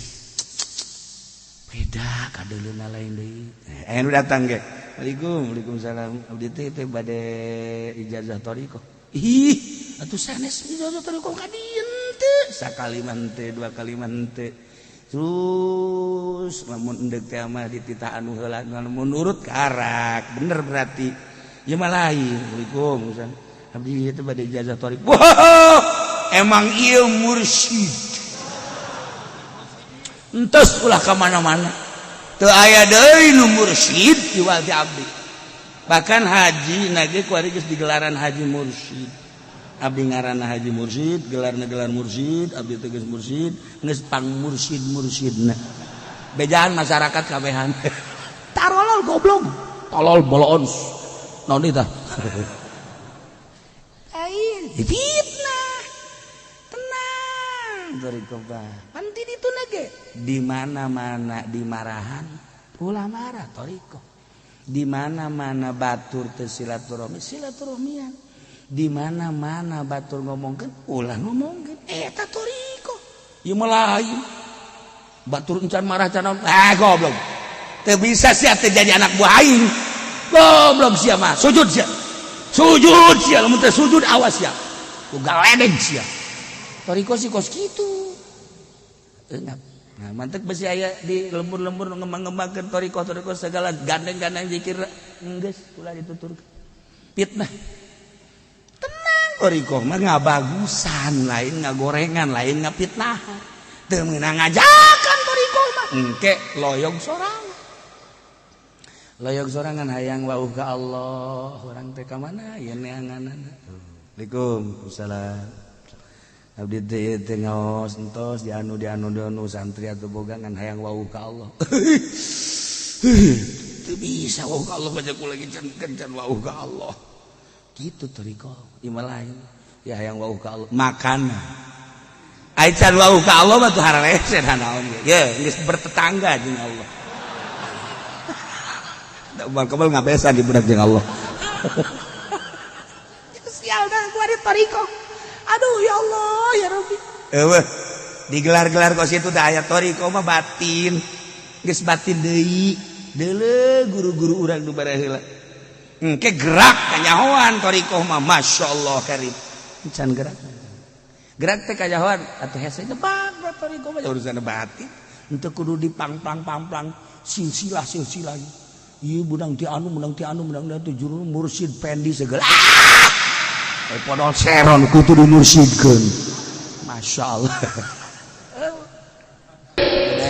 beda kadeulina lain deui anu datang ge Waalaikumsalam. Abdi teh bade ijazah toriko. Ih, atuh sanes ijazah toriko ka dieu teh. Sakali mah teh, 2 kali mah teh. Terus lamun endeg teh mah dititah anu heula lamun nurut karak. Bener berarti. Ieu mah lain. Waalaikumsalam. Abdi teh bade ijazah toriko. Wah, emang ieu mursyid. Entos ulah ka mana-mana. Teu aya deui nu mursyid iwal ti abdi. Bahkan haji nage kuari geus digelaran haji mursyid. Abdi ngaranna haji mursyid, gelarna gelar mursyid, abdi teh geus mursyid, geus pang mursyid-mursyidna. Bejaan masyarakat kabehan. Tarolol goblok, tolol boloon. Naon ieu tah? Lain, fitnah. Tenang, toriko bah. Panti ditu nage. Di mana-mana dimarahan ulah marah toriko. Di mana-mana batur teu silaturahmian. Di mana-mana batur ngomongkeun ulah ngomongkeun eta toriko. Ieu mah lain. Batur encan marah can goblok. Teu bisa sia teh jadi anak buah aing. Goblok sia mah sujud sia. Sujud sia lamun teh sujud awas sia. Ku galedeg sia. Toriko si kos kitu. Enak. Nah, mantek besi aya di lembur-lembur ngembang-ngembangkeun toriko segala gandeng-gandeng zikir geus ulah dituturkeun. Fitnah. Tenang toriko mah ngabagusan lain ngagorengan lain ngafitnahan. Teu meunang ngajakan toriko mah engke loyog sorangan hayang wauh ka Allah urang teh ka mana aya neanganana. Waalaikumsalam. Abdi teh ngaos entos di anu santri atuh boga ngan hayang wauh ka Allah. Teu bisa wauh ka Allah baca kula lagi can wauh ka Allah. Kitu toriko ieu lain. Ya hayang wauh ka Allah makan. Ai can wauh ka Allah mah teu hararese naon ge. Ye geus bertetangga jeung Allah. Da umal kabel ngabesa di budak jeung Allah. Sial dah kuari toriko. Aduh ya Allah ya Rabbi. Digelar-gelar kos itu da aya toriko mah batin. Geus batin deui. Deuleu guru-guru urang nu baraheula. Engke gerak kanyahoan toriko mah masyaallah karim. Can gerak. Gerak teh kanyahoan atuh hese gebag toriko mah urusan batin henteu kudu dipang-plang silsilah ieu budang ti anu juru mursyid pendi segala podol seron kudu dimursyidkeun masyaallah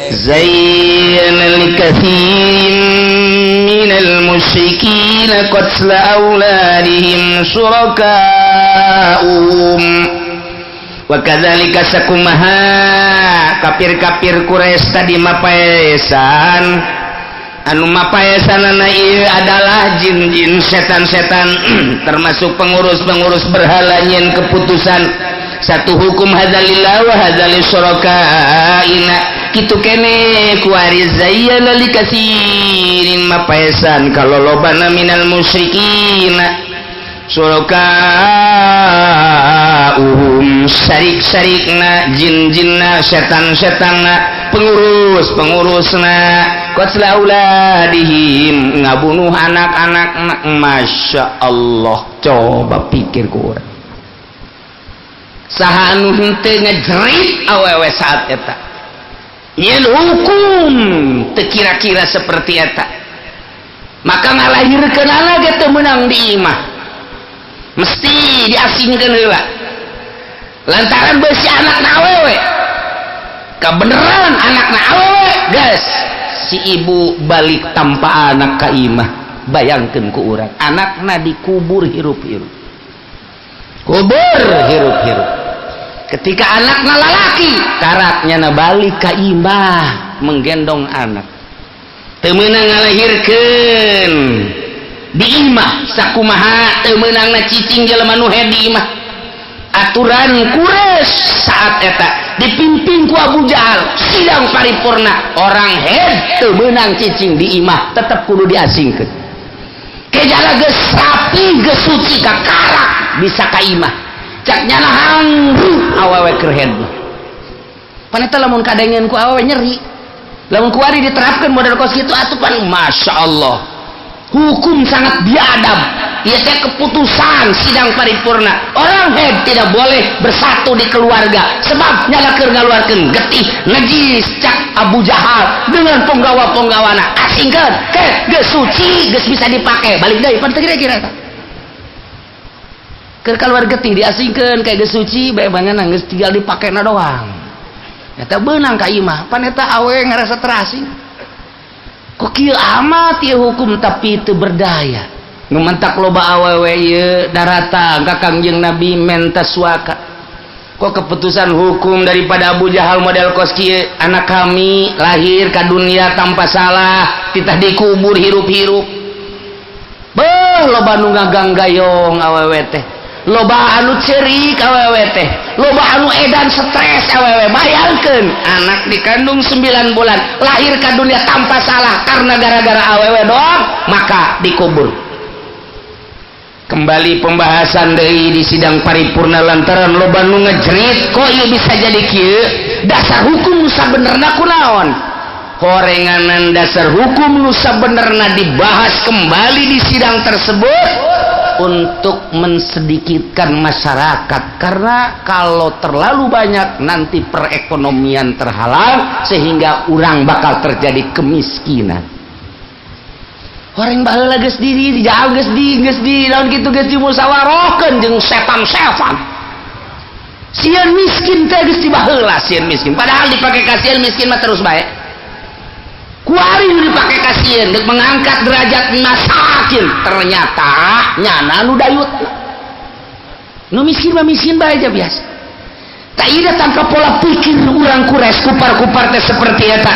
زين الكثير من المشركين قتل أولادهم شركاؤهم وكذلك sakumaha kafir-kafir Quraisy tadi mapaesan anu mapaesanana ieu adalah jin-jin setan-setan termasuk pengurus-pengurus berhala nyen keputusan satu hukum hadzalillah wa hadzali syurakaina kitu kene kuari zayyana likasirin mapaesan kalolobana minal musyrikin syurakauhum syarik-syarikna jin-jinna setan-setanna pengurusna qatla auladihim ngabunuh anak-anakna masya Allah coba pikir ku urang saha anu henteu ngajerit awewe saat eta nyen hukum teu kira-kira seperti eta maka ngalahirkeun anak teu meunang di imah mesti diasingkeun heula lantaran beusi anakna awewe kabeneran anakna awewe geus si ibu balik tanpa anak ka imah bayangkeun ku urang anakna dikubur hirup-hirup kubur hirup-hirup ketika anakna lalaki karaknya na balik ka imah menggendong anak teu meunang ngalahirkeun di imah sakumaha teu meunang na cicing jelema nu head di imah aturan Quraisy saat eta dipimpin ku Abu Jahal sidang paripurna orang head teu meunang cicing di imah tetep kudu diasingkeun kejala geus rapi geus suci ka karak bisa ka imah cak nyalahang awewe kerhen paneta lamun kadengen ku awewe nyeri lamun kuari diterapkan model kos kitu atuh pan masya Allah hukum sangat biadab ieu teh keputusan sidang paripurna orang head tidak boleh bersatu di keluarga sebab nyalakeun ngaluarkeun getih najis cak Abu Jahal dengan penggawa-penggawana asingkeun ke geus suci geus bisa dipake balik deui pan kira-kira keur keluar getih diasingkeun kayak geus suci bae bangeuna geus tinggal dipakena doang eta beunang ka imah pan eta awewe ngarasa terasing kok kieu amat ieu hukum tapi teu berdaya nu mentak loba awewe ieu darata ka Kangjeng Nabi menta suaka kok keputusan hukum daripada Abu Jahal model kos kieu anak kami lahir ka dunia tanpa salah titah dikubur hirup-hirup beuh loba nu ngaganggayong awewe teh loba anu ceurik awewe teh loba anu edan stres awewe bayangkeun anak dikandung 9 bulan lahir ka dunia tanpa salah karena gara-gara awewe doang maka dikubur kembali pembahasan deui di sidang paripurna lantaran loba nu ngejerit kok ieu bisa jadi kieu dasar hukum nu sabenerna kunaon horenganan dasar hukum nu sabenerna dibahas kembali di sidang tersebut untuk mensedikitkan masyarakat karena kalau terlalu banyak nanti perekonomian terhalang sehingga orang bakal terjadi kemiskinan orang baheula geus di jaal geus di lawan kitu geus dimusyawarahkeun jeung setan-setan sieun miskin teh geus dibaheula sieun miskin padahal dipake ka sieun miskin mah terus bae kuari dipake kasieun untuk mengangkat derajat masakin ternyata nyana nu dayut nu miskin mah miskin bae aja biasa tak ida tanpa pola pikir urang Quraisy kupar-kupar teh seperti eta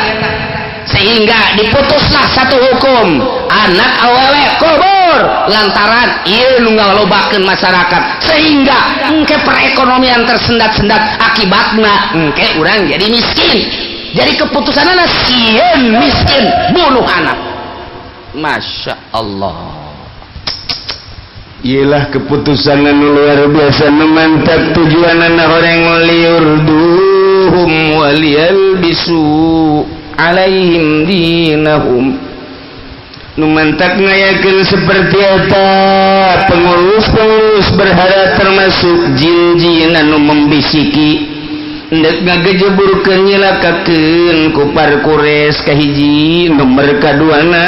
sehingga diputuslah satu hukum anak awewe kubur lantaran ieu nu ngalobakeun masyarakat sehingga engke perekonomian tersendat-sendat akibatna engke urang jadi miskin jadi keputusanana sieun miskin bunuh anak masya Allah ialah keputusan anu luar biasa nu mantap tujuanana horeng liurduhum waliyalbisu alaihim dinahum nu mantap ngayakeun seperti eta pengurus berhala termasuk jin-jin anu membisiki ndek ngagejeburkeun nyilakakeun kupar kures kahiji nomor kaduana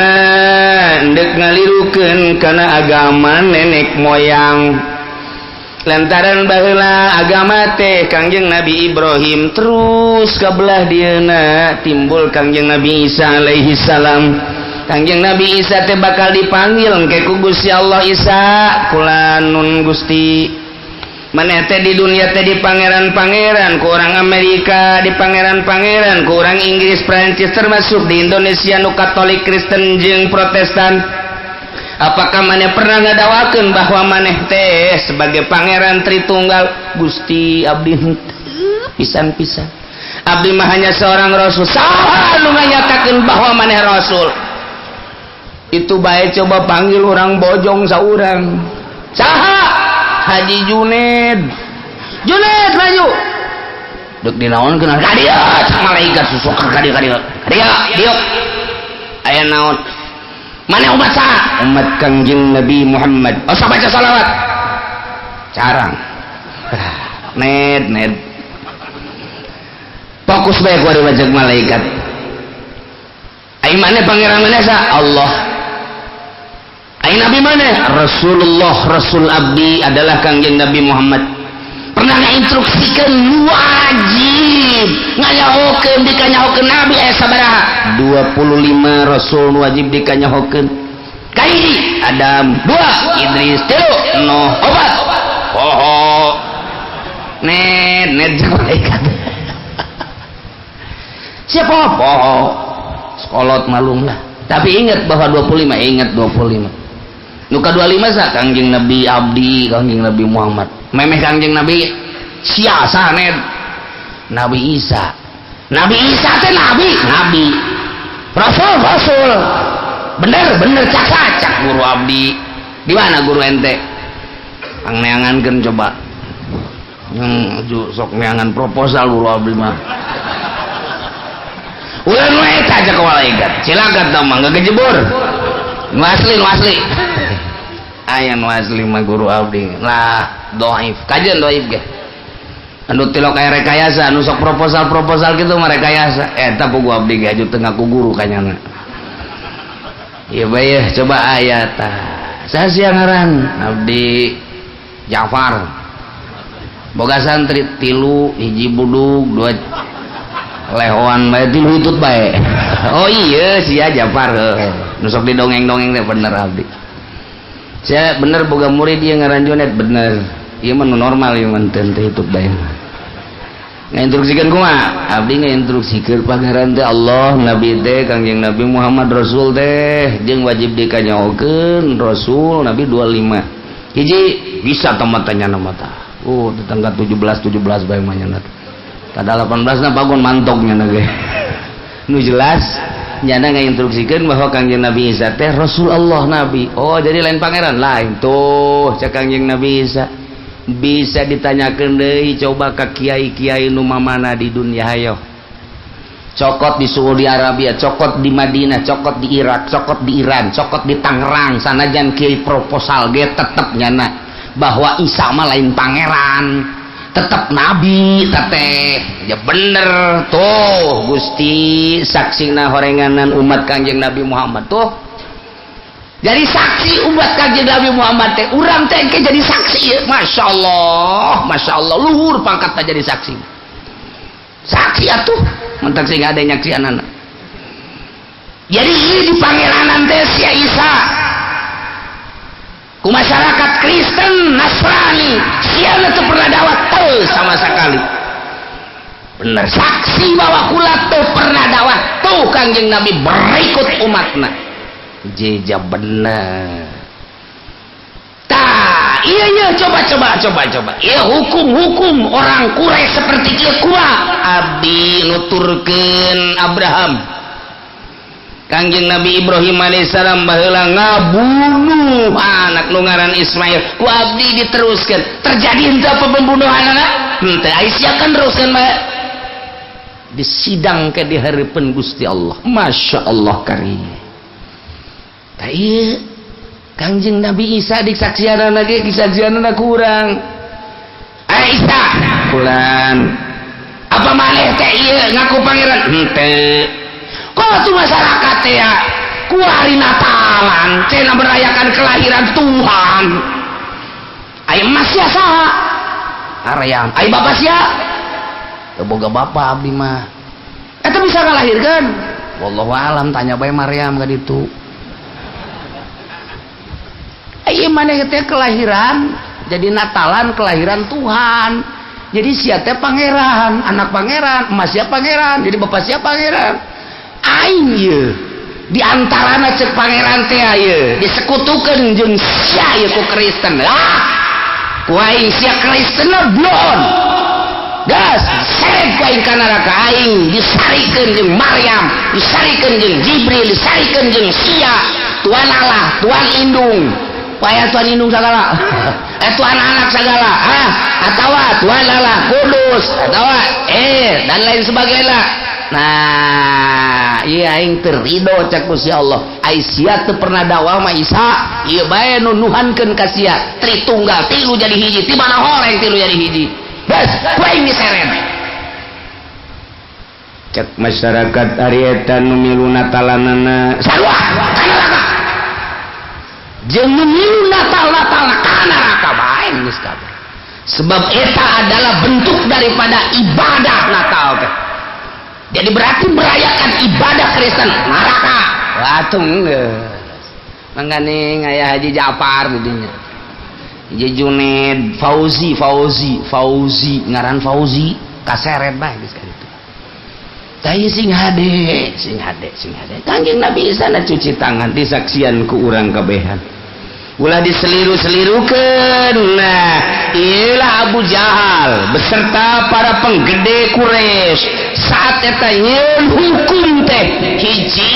ndek ngalirukeun kana agama nenek moyang lantaran baheula agama teh Kangjeng Nabi Ibrahim terus kabelah dieuna timbul Kangjeng Nabi Isa alaihi salam. Kangjeng Nabi Isa teh bakal dipanggil engke ku Gusti Allah, Isa kula nun Gusti maneh teh di dunia teh di pangeran-pangeran, ku orang Amerika di pangeran-pangeran, ku orang Inggris Prancis, termasuk di Indonesia nu Katolik, Kristen jeung Protestan. Apakah maneh pernah ngadawakeun bahwa maneh teh sebagai pangeran Tritunggal? Gusti abdi pisan-pisan. Abdi mah hanya seorang rasul. Saha nu nganyatakeun bahwa maneh rasul? Itu bae coba panggil orang bojong saurang. Saha? Haji Junaid maju dek dinaonkeun ka dieu malaikat susuk ka dieu dieu aya naon mana umat sa umat Kangjeng Nabi Muhammad asa baca salawat carang ned fokus bae ku ari wajag malaikat ai maneh pangeran maneh sa Allah. Ai Nabi mana? Rasulullah, Rasul abdi adalah Kangjeng Nabi Muhammad. Pernah ngainstruksikan wajib ngayahokeun dikanyahokeun Nabi aya sabaraha? 25 Rasul wajib dikanyahokeun. Kahiji Adam, 2 Idris, 3 Nuh, 4 Poho. Net malaikat. Siapa Poho? Sekolot malum lah. Tapi ingat bahwa 25, ingat 25. Nuka 25 sa Kangjeng Nabi abdi Kangjeng Nabi Muhammad memeh Kangjeng Nabi siasa ned Nabi Isa teh nabi rasul bener cak guru abdi di mana guru ente neangankeun coba sok neangan proposal guru abdi mah ulah nu eta aja ka malaikat silakan tah mah ngagejebur nu asli aya nu asli mah guru abdi lah dhaif kajian dhaif ge anu tilok aya rekayasa anu sok proposal kitu mah rekayasa eta pugu abdi ge aju teu ngaku guru kanyana ieu bae coba aya tah saha sia ngaran abdi Jafar boga santri 3 hiji budug 2 lehoan bae 3 hitut bae oh iya sia Jafar nu sok didongeng-dongeng teh bener abdi. Saya bener boga murid dia ngaran Junaid bener. Ieu mah normal ieu mah teu hitut bae. Ngainstruksikeun kumaha? Abdi ngainstruksikeun pangeran teh Allah, Nabi teh Kangjeng Nabi Muhammad Rasul teh jeung wajib dikanyahokeun Rasul Nabi 25. Hiji bisa tamatanya nama tah. Tetangga 17 bae mah nya. Kada 18 na bagon mantoknya na ge. Nu jelas nyana ngainstruksikeun bahwa Kangjeng Nabi Isa teh Rasul Allah Nabi. Oh jadi lain pangeran lain tuh cak Kangjeng Nabi Isa bisa ditanyakeun deui coba ka kiai-kiai nu mamana di dunia hayo cokot di Saudi Arabia, cokot di Madinah, cokot di Irak, cokot di Iran, cokot di Tangerang, sanajan kiai proposal ge tetep nyana bahwa Isa mah lain pangeran tetap nabi teteh ya bener tuh Gusti saksina horenganan umat Kangjeng Nabi Muhammad tuh jadi saksi umat Kangjeng Nabi Muhammad teh urang teh jadi saksi Masya Allah luhur pangkatna jadi saksi atuh mentak sing ada nyaksianana jadi ini di pangeranan teh si Isa ku masyarakat Kristen Nasrani siana teu pernah dawat teu sama sekali bener saksi bahwa kula teu pernah dawat tuh Kangjeng Nabi berikut umatna jeja bener tah iya coba iya hukum orang Quraisy seperti ieu kumaha abdi nuturkeun Abraham Kangjeng Nabi Ibrahim alaihissalam baheula ngabunuh anak nu ngaran Ismail ku abdi diteruskeun terjadi henteu apa pembunuhanna henteu aya siakan teruskeun bae disidang ke di hareupeun Gusti Allah Masya Allah karim tah ieu Kangjeng Nabi Isa disaksianana ge disaksianana kurang Isa fulan apa maneh teh ieu ngaku pangeran henteu kok tuh masyarakat teh ya ku hari Natalan cenah merayakan kelahiran Tuhan aya emas sia saha aream aya bapak sia teu boga bapak abdi mah eta bisa ngalahirkeun wallahu alam tanya bae Maryam ka ditu aya maneh teh kelahiran jadi Natalan kelahiran Tuhan jadi sia teh pangeran anak pangeran emas sia pangeran jadi bapak sia pangeran aing ye di antarana cek pangeran teh ye disekutukeun jeung sia ye ku Kristen ku aing sia Kristen blon das seret ku aing ka neraka aing disarikeun jeung Maryam disarikeun jeung Jibril disarikeun jeung sia Tuhan Allah Tuhan indung paya Tuhan indung sagala Tuhan anak sagala atawa Tuhan Allah kudus atawa dan lain sebagainya. Nah iya aing terido cek Gusti Allah Aisyah teu pernah dakwah mah Isa ieu bae nu nuhankeun ka sia Tritunggal tilu jadi hiji ti mana horeng tilu jadi hiji bes ku aing diseret cek masyarakat ari eta nu milu natalanana sarua ka neraka jeung nu milu natal-natalna ka neraka bae geus kabeh sebab eta adalah bentuk daripada ibadah Natal teh. Jadi berarti merayakan ibadah Kristen neraka. Watung mangane ngaya Haji Ja'far didinya. Haji Junaid Fauzi ngaran Fauzi kaseret bae geus ka ditu. Tah sing hade. Kangjeng Nabi sana cuci tangan disaksian ku urang kabehan. Ulah diseliru-selirukeun. Nah, iyalah Abu Jahal beserta para penggede Quraisy saat eta nyeun hukum teh hiji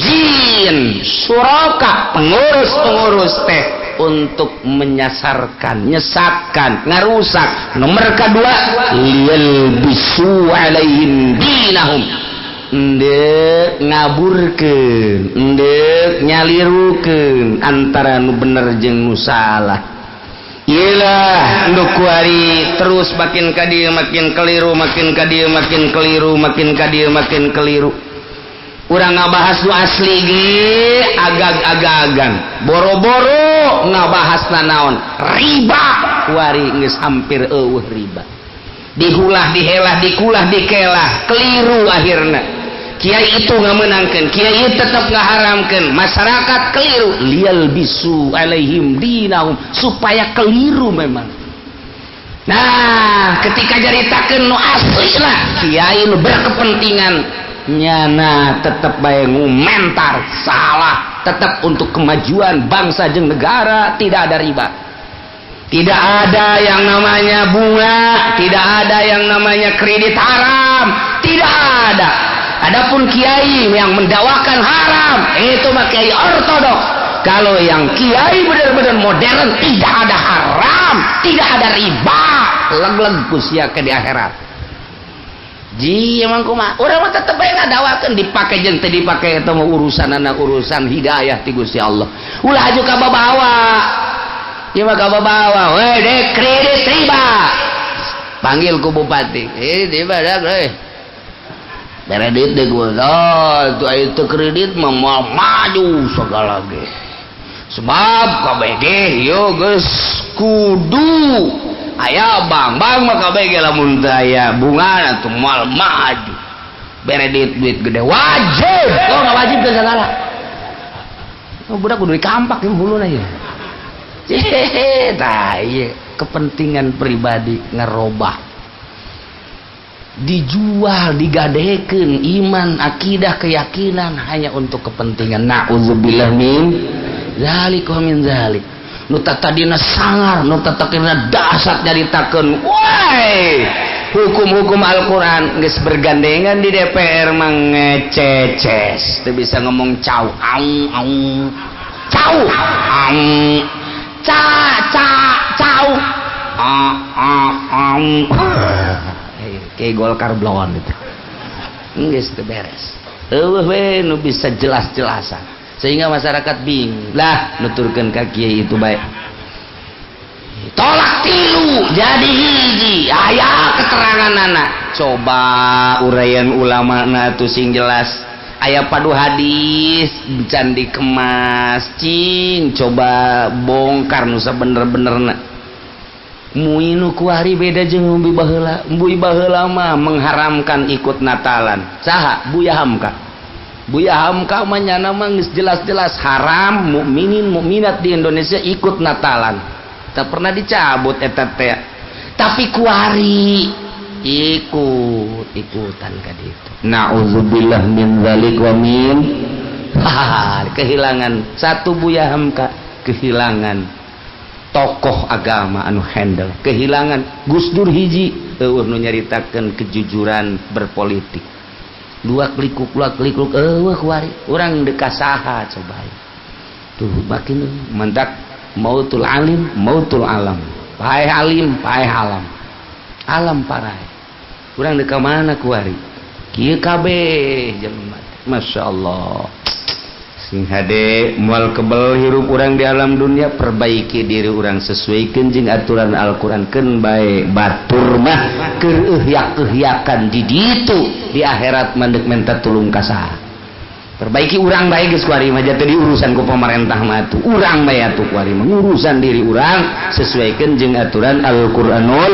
jin suraka pengurus teh untuk menyasarkan, nyesatkan, ngarusak. Nomor kedua, lil bisu alaihim dinahum. Ndek ngaburkeun, ndek nyalirukeun antara nu bener jeung nu salah. Iyalah nduk kuari terus makin ka dieu makin keliru, makin ka dieu makin keliru, makin ka dieu makin keliru. Urang ngabahas nu asli ge agag-agagan. Boro-boro ngabahasna naon? Riba. Kuari geus hampir eueuh riba. Dihulah, dihelah, dikulah, dikelah, keliru akhirna. Kiai itu ngamenangkeun, kiai tetap ngaharamkeun, masyarakat keliru. Liyal bisu alaihim dinahum, supaya keliru memang. Nah, ketika jaritakeun nu asli lah, kiai nu berkepentingan nyana tetap bae ngumentar salah, tetap untuk kemajuan bangsa jeung negara, tidak ada riba. Tidak ada yang namanya bunga, tidak ada yang namanya kredit haram, tidak ada. Adapun kiai yang mendakwakan haram, itu mah kiai ortodoks. Kalau yang kiai benar-benar modern, tidak ada haram, tidak ada riba, leg-leg sia ke di akhirat. Ji emang kumaha? Urang mah tetep bae ngadakwakeun dipake jeung teu dipake eta mah urusanana urusan hidayah ti Gusti Allah. Ulah aju ka babawa. Ieu mah ka babawa, we dek kredit riba. Panggil ku bupati. Di badak kredit deh gue, itu kredit mah maju segala ge. Sebab KBG, yo guys, kudu aya bang mah KBG lamun teu aya bunga atuh mal maju. Beredit duit gede wajib, kok nggak wajib teh segala. Oh budak kudu dikampak yang huluna ya. Tah ieu kepentingan pribadi ngerobah. Dijual, digadekeun iman, akidah, keyakinan hanya untuk kepentingan. Nauzubillah min zalik wa min zalik. Nu tadina sangar, nu tadina dasar nyaritakeun. Woi, hukum-hukum Al-Qur'an geus bergandengan di DPR mang ngececes. Teu bisa ngomong cau, cau, cau, kayak Golkar blon itu geus teu beres. Eueuh we nu bisa jelas-jelasan sehingga masyarakat bingung lah nuturkeun ka kiai itu bae. tolak tilu jadi hiji aya keterangan anak coba uraian ulama na tuh sing jelas aya padu hadis can dikemas cing coba bongkar nu sabener-benerna muinu kuari beda jeung umbi baheula mah mengharamkan ikut natalan saha Buya Hamka mah nyana mah geus jelas-jelas haram mukminin mukminat di Indonesia ikut natalan tak pernah dicabut eta teh tapi kuari ikutan ka ditu naudzubillah min dzalik wa min kehilangan satu Buya Hamka kehilangan tokoh agama anu handle kehilangan Gus Dur hiji nu nyaritakeun kejujuran berpolitik dua klikuk kuari urang deuk saha coba tuh makin mendak mautul alim mautul alam paeh alim paeh alam parai urang deuk ka mana kuari kieu kabeh jelema masyaallah sing hade moal kebel hirup urang di alam dunia perbaiki diri urang sesuaikeun jeung aturan Al-Qur'an keun bae batur mah keur ehyak-ehyakan di ditu di akhirat mandek minta tulung ka saha perbaiki urang bae geus kuari mah teh diurusan ku pemerintah mah atuh urang bae atuh kuari mah urusan diri urang sesuaikeun jeung aturan Al-Qur'anul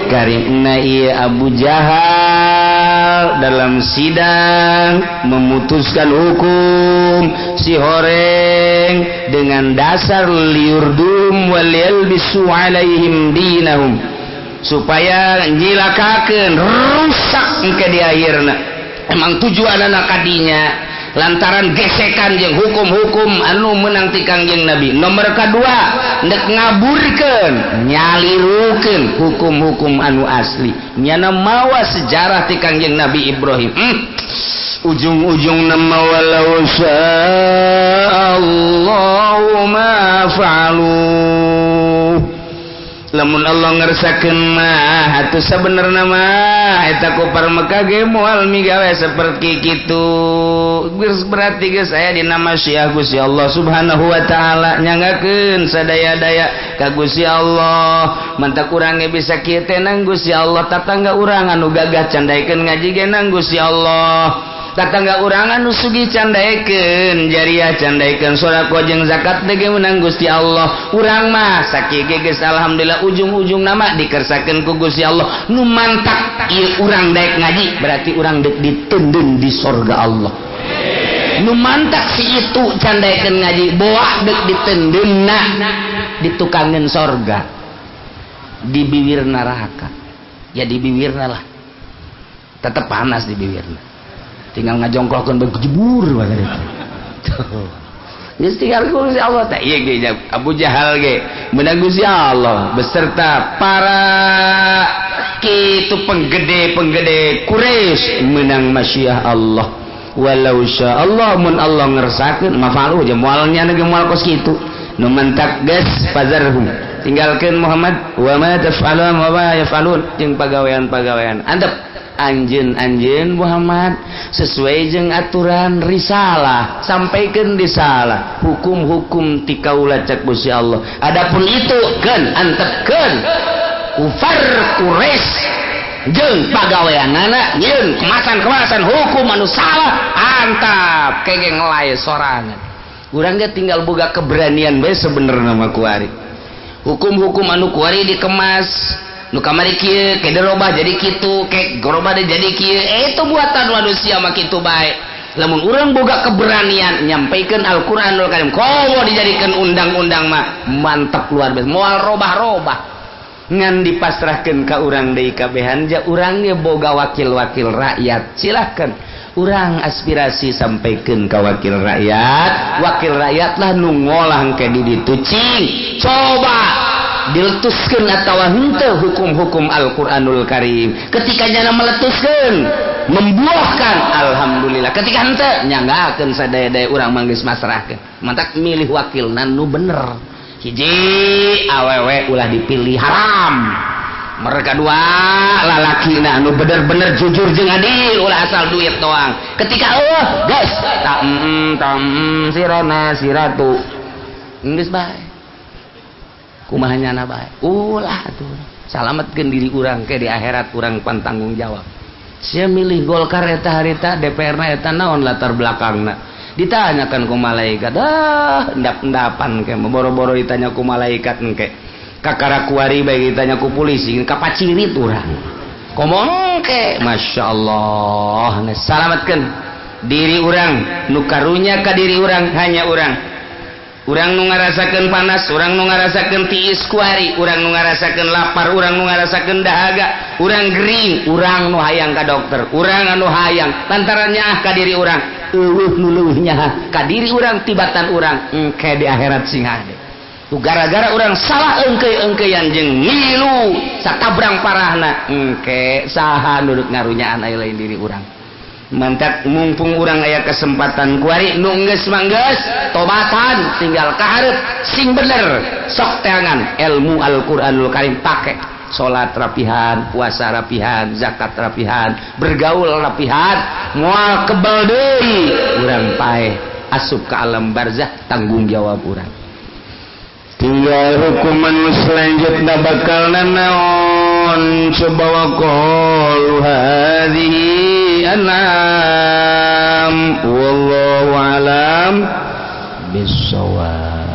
Karim. Nah ieu Abu Jahal dalam sidang memutuskan hukum si horeng dengan dasar liurdum wal yalbisu alaihim dinahum supaya njilakakeun rusak engke di akhirna emang tujuanna kadinya lantaran gesekan jeung hukum-hukum anu meunang ti Kangjeng Nabi. Nomor kedua ndek ngaburkeun nyalirukeun hukum-hukum anu asli nyana mawa sejarah ti Kangjeng Nabi Ibrahim ujung-ujung nama walau sya'allahu ma fa'alu lamun Allah ngersakeun mah atuh sabenerna mah eta kufar Mekah ge moal migawe saperti kitu geus berarti geus aya dina masyiah Gusti Allah Subhanahu wa taala nyanggakeun sadaya-daya ka Gusti Allah mantak urang ge bisa kieu teh nang Gusti Allah tatangga urang anu gagah candaikeun ngaji ge nang Gusti Allah tatangga urang anu sugih candaikeun jariah candaikeun sedekah jeung zakat teh ge meunang Gusti Allah urang mah sakieu geus alhamdulillah ujung-ujung nama dikersakeun ku Gusti Allah nu mantak ieu urang daek ngaji berarti urang deuk diteundeun di surga Allah nu mantak si itu candaikeun ngaji boa deuk diteundeunna ditukangeun surga di bibir neraka ya di bibirna lah tetep panas di bibirna tinggal ngajongklokeun beug jebur bae tuh geus tinggal ku Gusti Allah teh ieu ge Abu Jahal ge meunang Gusti Allah beserta para kitu penggede Quraisy meunang masyiah Allah walau sya'allah mun Allah ngersakeun mafalu jeung moalnya ge moal kos kitu nu mentak geus fazarhum tinggalkeun Muhammad wa ma taf'alun wa ma yaf'alun jeung pagawean-pagawean antep anjeun Muhammad sesuai jeung aturan risalah sampaikan risalah hukum-hukum ti kaula cek Gusti Allah adapun itu keun antepkeun kufar Quraisy jeung pagaweanana nyeun kemasan hukum anu salah antap kege ngelae sorangan urang ge tinggal boga keberanian bae sebenarnya mah kuari hukum-hukum anu kuari dikemas nu kamari kieu ke dirobah jadi kitu ke gorobah jadi kieu itu buatan manusia mah kitu bae lamun urang boga keberanian nyampaikeun Al-Qur'anul Karim komo dijadikeun undang-undang mah mantep luar biasa moal robah-robah ngan dipasrahkeun ka urang deui kabehan ja urang ge boga wakil-wakil rakyat silahkan urang aspirasi sampaikeun ka wakil rakyat lah nu ngolah engke di ditu cing coba diletuskeun atawa henteu hukum-hukum Al-Qur'anul Karim ketika nyana meletuskeun membuahkan alhamdulillah ketika henteu nyanggakeun sadaya-daya urang manggeus masrahkeun mantak milih wakil nu bener hiji awewe ulah dipilih haram mereka dua lalakina anu bener-bener jujur jeung adil ulah asal duit doang ketika guys sirana siratu geus bae kumahanya na bae ulah tuh salametkeun diri urang ke di akhirat urang pan tanggung jawab sia milih Golkar eta harita DPR na eta naon latar belakangna ditanyakan ku malaikat endap-endapan ke boro-boro ditanya ku malaikat engke kakarakuari bae ditanya ku polisi kapacirit urang komong ke Masya Allah salametkeun diri urang nu karunya ka diri urang hanya urang nu ngarasakeun panas urang nu ngarasakeun tiis kuari urang nu ngarasakeun lapar urang nu ngarasakeun dahaga urang gering urang nu hayang ka dokter urang anu hayang lantaran nyaah ka diri urang eueuh nu leuwih nyaah ka diri urang tibatan urang engke di akhirat sing hade tu gara-gara urang salah engkeuy-engkeuyan jeung ngilu satabrang parahna engke saha nu ngarunyaan aya lain diri urang mantak mumpung urang aya kesempatan kuari nu geus manggeus tobatan tinggal ka hareup sing bener sok teangan ilmu Al-Qur'anul Karim pake salat rapihan puasa rapihan zakat rapihan bergaul rapihan moal kebal deui urang paeh asup ka alam barzah tanggung jawab urang tinggal hukuman selanjutnya bakal naon coba waqul hadhihi anam wallahu alam bisawab.